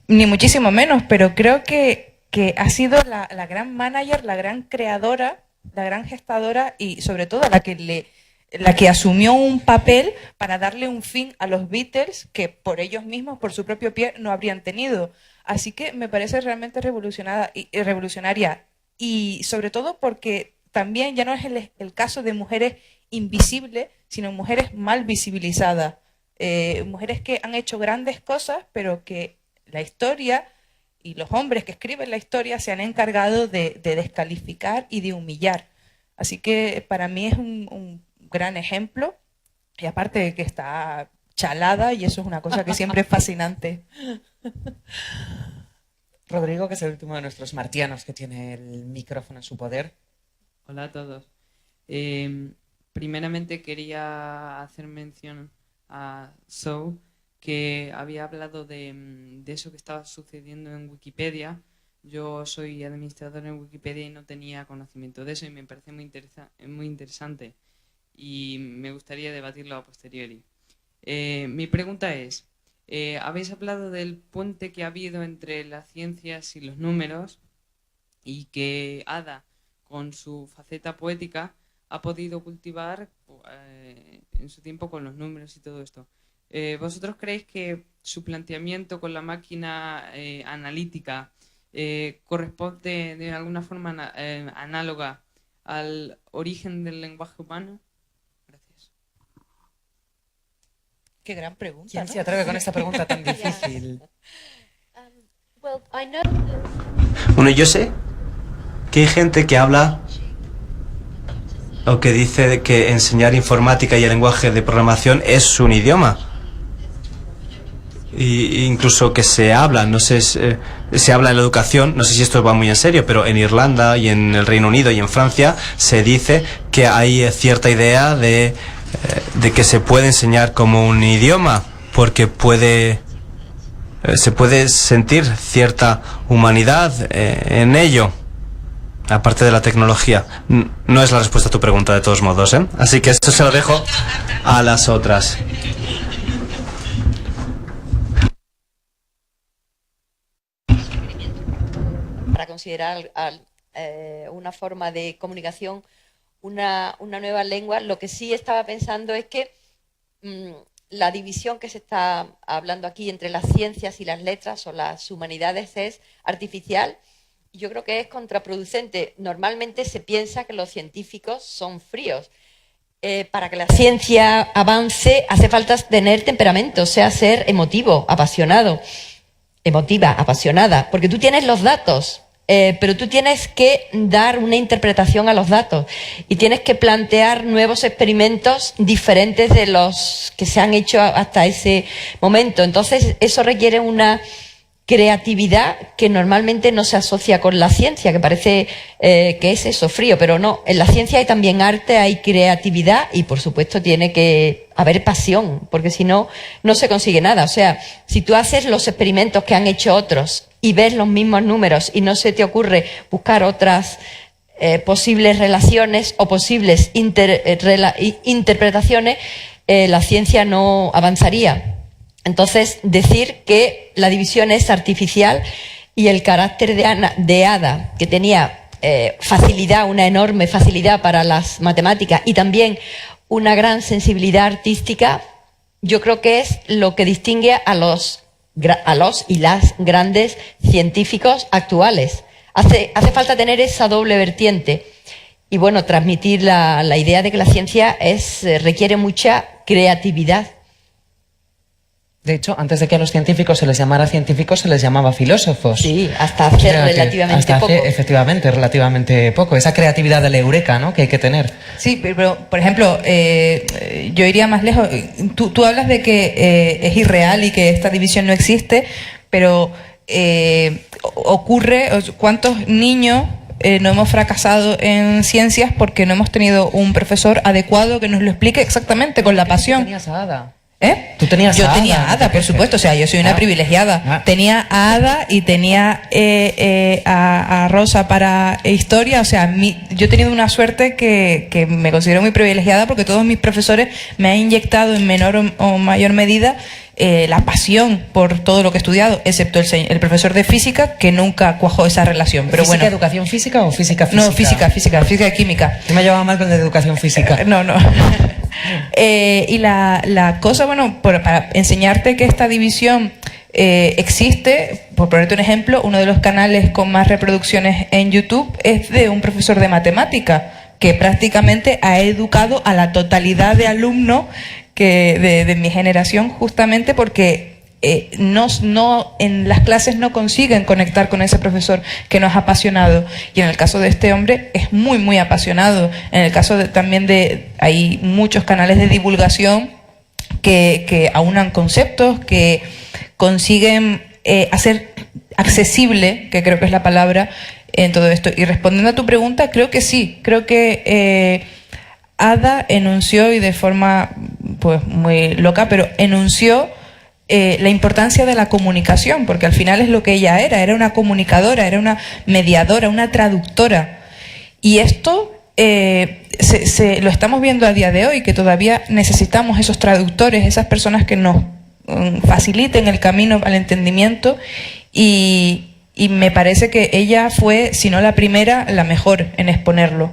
I: ni muchísimo menos, pero creo que ha sido la gran manager, la gran creadora, la gran gestadora y sobre todo la que asumió un papel para darle un fin a los Beatles que por ellos mismos, por su propio pie, no habrían tenido. Así que me parece realmente revolucionaria y sobre todo porque también ya no es el caso de mujeres invisibles, sino mujeres mal visibilizadas, mujeres que han hecho grandes cosas, pero que la historia y los hombres que escriben la historia se han encargado de descalificar y de humillar. Así que para mí es un gran ejemplo, y aparte de que está chalada, y eso es una cosa que siempre es fascinante.
A: Rodrigo, que es el último de nuestros martianos que tiene el micrófono en su poder.
M: Hola a todos. Primeramente quería hacer mención a Zoe, que había hablado de eso que estaba sucediendo en Wikipedia. Yo soy administrador en Wikipedia y no tenía conocimiento de eso y me parece muy interesante y me gustaría debatirlo a posteriori. Mi pregunta es, habéis hablado del puente que ha habido entre las ciencias y los números y que Ada, con su faceta poética, ha podido cultivar en su tiempo con los números y todo esto. ¿Vosotros creéis que su planteamiento con la máquina analítica corresponde de alguna forma análoga al origen del lenguaje humano? Gracias.
I: Qué gran pregunta.
A: ¿Quién
I: ¿no?
A: se atreve con esta pregunta tan difícil?
E: Well, I know.
D: Bueno, yo sé que hay gente que habla o que dice que enseñar informática y el lenguaje de programación es un idioma. Y incluso que se habla, no sé, se habla en la educación, no sé si esto va muy en serio, pero en Irlanda y en el Reino Unido y en Francia se dice que hay cierta idea de que se puede enseñar como un idioma, porque se puede sentir cierta humanidad en ello. Aparte de la tecnología. No es la respuesta a tu pregunta de todos modos, ¿eh? Así que esto se lo dejo a las otras.
C: Para considerar una forma de comunicación, una nueva lengua, lo que sí estaba pensando es que la división que se está hablando aquí entre las ciencias y las letras o las humanidades es artificial. Yo creo que es contraproducente. Normalmente se piensa que los científicos son fríos. Para que la ciencia avance hace falta tener temperamento, o sea, ser emotivo, apasionado, emotiva, apasionada, porque tú tienes los datos, pero tú tienes que dar una interpretación a los datos y tienes que plantear nuevos experimentos diferentes de los que se han hecho hasta ese momento. Entonces, eso requiere una creatividad que normalmente no se asocia con la ciencia, que parece que es eso, frío, pero no. En la ciencia hay también arte, hay creatividad y, por supuesto, tiene que haber pasión, porque si no, no se consigue nada. O sea, si tú haces los experimentos que han hecho otros y ves los mismos números y no se te ocurre buscar otras posibles relaciones o posibles interpretaciones, la ciencia no avanzaría. Entonces, decir que la división es artificial y el carácter de Ada, que tenía facilidad, una enorme facilidad para las matemáticas y también una gran sensibilidad artística, yo creo que es lo que distingue a los y las grandes científicos actuales. Hace falta tener esa doble vertiente y, bueno, transmitir la idea de que la ciencia requiere mucha creatividad.
A: De hecho, antes de que a los científicos se les llamara científicos, se les llamaba filósofos.
C: Sí, hasta hace relativamente poco.
A: Efectivamente, relativamente poco. Esa creatividad de la eureka, ¿no?, que hay que tener.
I: Sí, pero, por ejemplo, yo iría más lejos. Tú hablas de que es irreal y que esta división no existe, pero ocurre, ¿cuántos niños no hemos fracasado en ciencias porque no hemos tenido un profesor adecuado que nos lo explique exactamente con la pasión?
A: Tenías a Ada.
I: Yo tenía a Ada, por supuesto, o sea, yo soy una privilegiada. Tenía a Ada y tenía a Rosa para historia, o sea, yo he tenido una suerte que me considero muy privilegiada porque todos mis profesores me han inyectado en menor o mayor medida la pasión por todo lo que he estudiado, excepto el profesor de física, que nunca cuajó esa relación. Pero
A: ¿Física,
I: bueno,
A: educación física o física?
I: No, física y química.
A: Yo me llevaba mal con la de educación física.
I: No. Y la cosa, bueno, para enseñarte que esta división existe, por ponerte un ejemplo, uno de los canales con más reproducciones en YouTube es de un profesor de matemática que prácticamente ha educado a la totalidad de alumnos de mi generación, justamente porque en las clases no consiguen conectar con ese profesor que nos ha apasionado, y en el caso de este hombre es muy muy apasionado. En el caso también hay muchos canales de divulgación que aunan conceptos, que consiguen hacer accesible, que creo que es la palabra, en todo esto. Y respondiendo a tu pregunta, creo que sí, creo que Ada enunció, y de forma pues muy loca, pero enunció la importancia de la comunicación, porque al final es lo que ella era una comunicadora, era una mediadora, una traductora. Y esto lo estamos viendo a día de hoy, que todavía necesitamos esos traductores, esas personas que nos faciliten el camino al entendimiento, y me parece que ella fue, si no la primera, la mejor en exponerlo.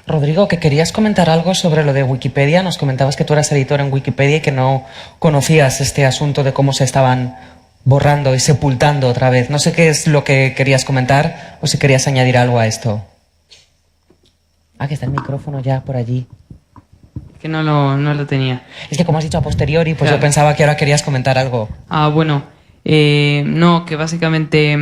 A: Rodrigo, que querías comentar algo sobre lo de Wikipedia. Nos comentabas que tú eras editor en Wikipedia y que no conocías este asunto de cómo se estaban borrando y sepultando otra vez. No sé qué es lo que querías comentar o si querías añadir algo a esto. Ah, que está el micrófono ya por allí.
M: Que no lo tenía.
A: Es que como has dicho a posteriori, pues
M: Claro.
A: yo pensaba que ahora querías comentar algo.
M: Ah, bueno, no, que básicamente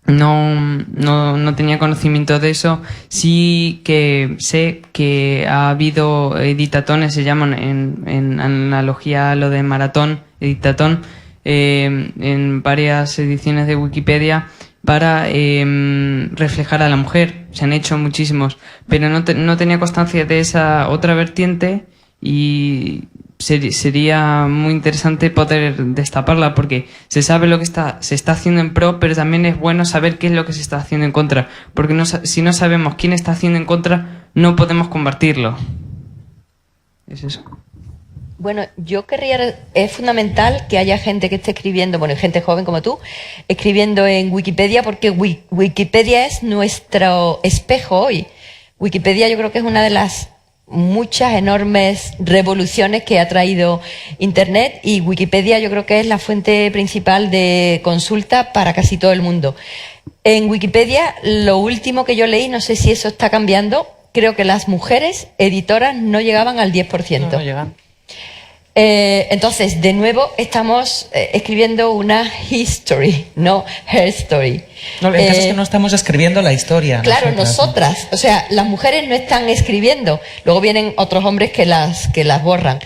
M: no tenía conocimiento de eso. Sí que sé que ha habido editatones, se llaman en analogía a lo de maratón, editatón, en varias ediciones de Wikipedia para reflejar a la mujer. Se han hecho muchísimos, pero no tenía constancia de esa otra vertiente, y sería muy interesante poder destaparla, porque se sabe lo que se está haciendo en pro, pero también es bueno saber qué es lo que se está haciendo en contra, porque si no sabemos quién está haciendo en contra, no podemos combatirlo. Es eso.
C: Bueno, yo querría, es fundamental que haya gente que esté escribiendo, bueno, gente joven como tú, escribiendo en Wikipedia, porque Wikipedia es nuestro espejo hoy. Wikipedia yo creo que es una de las muchas enormes revoluciones que ha traído Internet, y Wikipedia yo creo que es la fuente principal de consulta para casi todo el mundo. En Wikipedia, lo último que yo leí, no sé si eso está cambiando, creo que las mujeres editoras no llegaban al 10%.
A: No llegan.
C: Entonces, de nuevo, estamos escribiendo una history, no her story.
A: No, el caso es que no estamos escribiendo la historia.
C: Claro, nosotras. O sea, las mujeres no están escribiendo. Luego vienen otros hombres que las borran.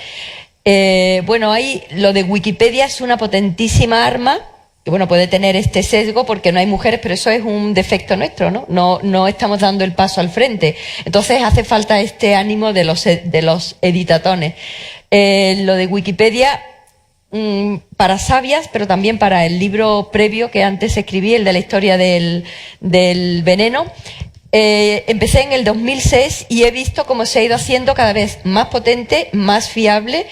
C: Bueno, ahí lo de Wikipedia es una potentísima arma. Que, bueno, puede tener este sesgo porque no hay mujeres, pero eso es un defecto nuestro, ¿no? No estamos dando el paso al frente. Entonces hace falta este ánimo de los editatones. Lo de Wikipedia, para sabias, pero también para el libro previo que antes escribí, el de la historia del veneno. Empecé en el 2006 y he visto cómo se ha ido haciendo cada vez más potente, más fiable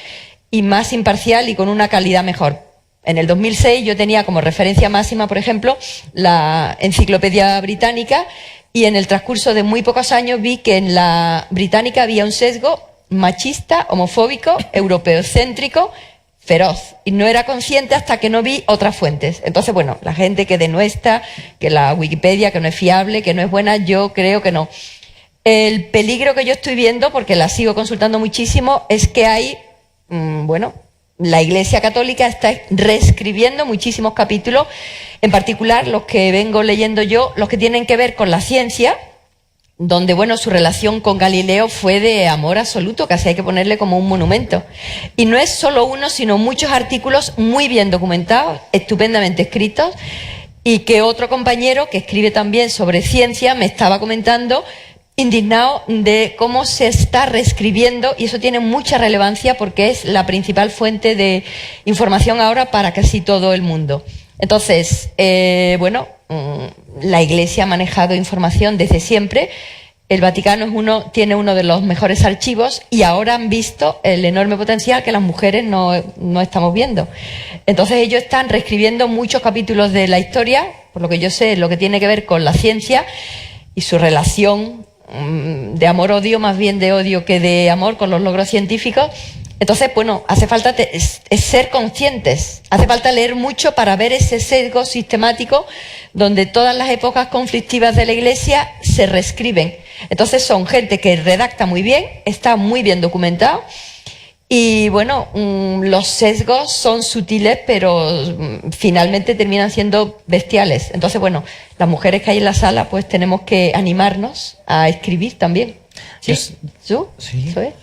C: y más imparcial, y con una calidad mejor. En el 2006 yo tenía como referencia máxima, por ejemplo, la Enciclopedia Británica, y en el transcurso de muy pocos años vi que en la británica había un sesgo machista, homofóbico, europeocéntrico, feroz. Y no era consciente hasta que no vi otras fuentes. Entonces, bueno, la gente que denuestra que la Wikipedia, que no es fiable, que no es buena, yo creo que no. El peligro que yo estoy viendo, porque la sigo consultando muchísimo, es que hay, la Iglesia Católica está reescribiendo muchísimos capítulos, en particular los que vengo leyendo yo, los que tienen que ver con la ciencia, donde, bueno, su relación con Galileo fue de amor absoluto, casi hay que ponerle como un monumento. Y no es solo uno, sino muchos artículos muy bien documentados, estupendamente escritos, y que otro compañero que escribe también sobre ciencia me estaba comentando, indignado de cómo se está reescribiendo, y eso tiene mucha relevancia porque es la principal fuente de información ahora para casi todo el mundo. Entonces, la Iglesia ha manejado información desde siempre. El Vaticano tiene uno de los mejores archivos, y ahora han visto el enorme potencial que las mujeres no estamos viendo. Entonces ellos están reescribiendo muchos capítulos de la historia, por lo que yo sé, lo que tiene que ver con la ciencia y su relación de amor-odio, más bien de odio que de amor, con los logros científicos. Entonces, bueno, hace falta ser conscientes, hace falta leer mucho para ver ese sesgo sistemático donde todas las épocas conflictivas de la Iglesia se reescriben. Entonces son gente que redacta muy bien, está muy bien documentado, y bueno, los sesgos son sutiles, pero finalmente terminan siendo bestiales. Entonces, bueno, las mujeres que hay en la sala, pues tenemos que animarnos a escribir también. ¿Sí? ¿Tú?
A: Sí.
C: ¿Eso es?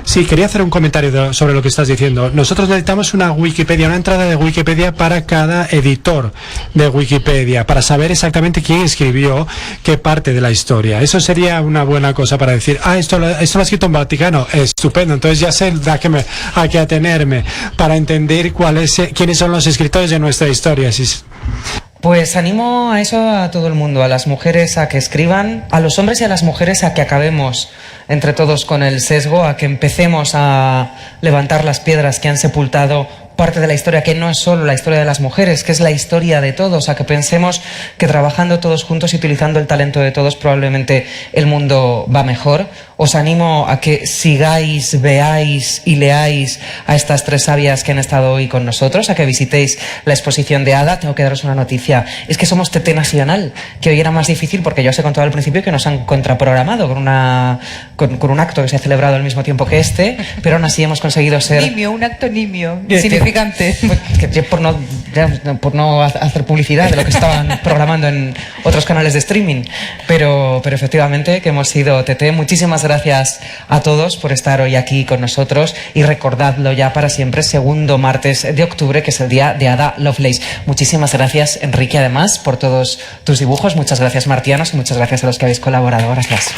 H: Sí, quería hacer un comentario sobre lo que estás diciendo. Nosotros necesitamos una Wikipedia, una entrada de Wikipedia para cada editor de Wikipedia, para saber exactamente quién escribió qué parte de la historia. Eso sería una buena cosa para decir, esto lo ha escrito en Vaticano, estupendo, entonces ya sé a qué atenerme para entender quiénes son los escritores de nuestra historia. Sí.
A: Pues animo a eso a todo el mundo, a las mujeres a que escriban, a los hombres y a las mujeres a que acabemos entre todos con el sesgo, a que empecemos a levantar las piedras que han sepultado parte de la historia, que no es solo la historia de las mujeres, que es la historia de todos, a que pensemos que trabajando todos juntos y utilizando el talento de todos probablemente el mundo va mejor. Os animo a que sigáis, veáis y leáis a estas tres sabias que han estado hoy con nosotros, a que visitéis la exposición de Ada. Tengo que daros una noticia, es que somos TT Nacional, que hoy era más difícil porque yo os he contado al principio que nos han contraprogramado con un acto que se ha celebrado al mismo tiempo que este, pero aún así hemos conseguido ser...
I: Nimio, un acto nimio, significante.
A: Por no hacer publicidad de lo que estaban programando en otros canales de streaming, pero efectivamente que hemos sido TT. Muchísimas gracias a todos por estar hoy aquí con nosotros y recordadlo ya para siempre, segundo martes de octubre, que es el día de Ada Lovelace. Muchísimas gracias, Enrique, además, por todos tus dibujos. Muchas gracias, Martianos, y muchas gracias a los que habéis colaborado. Gracias.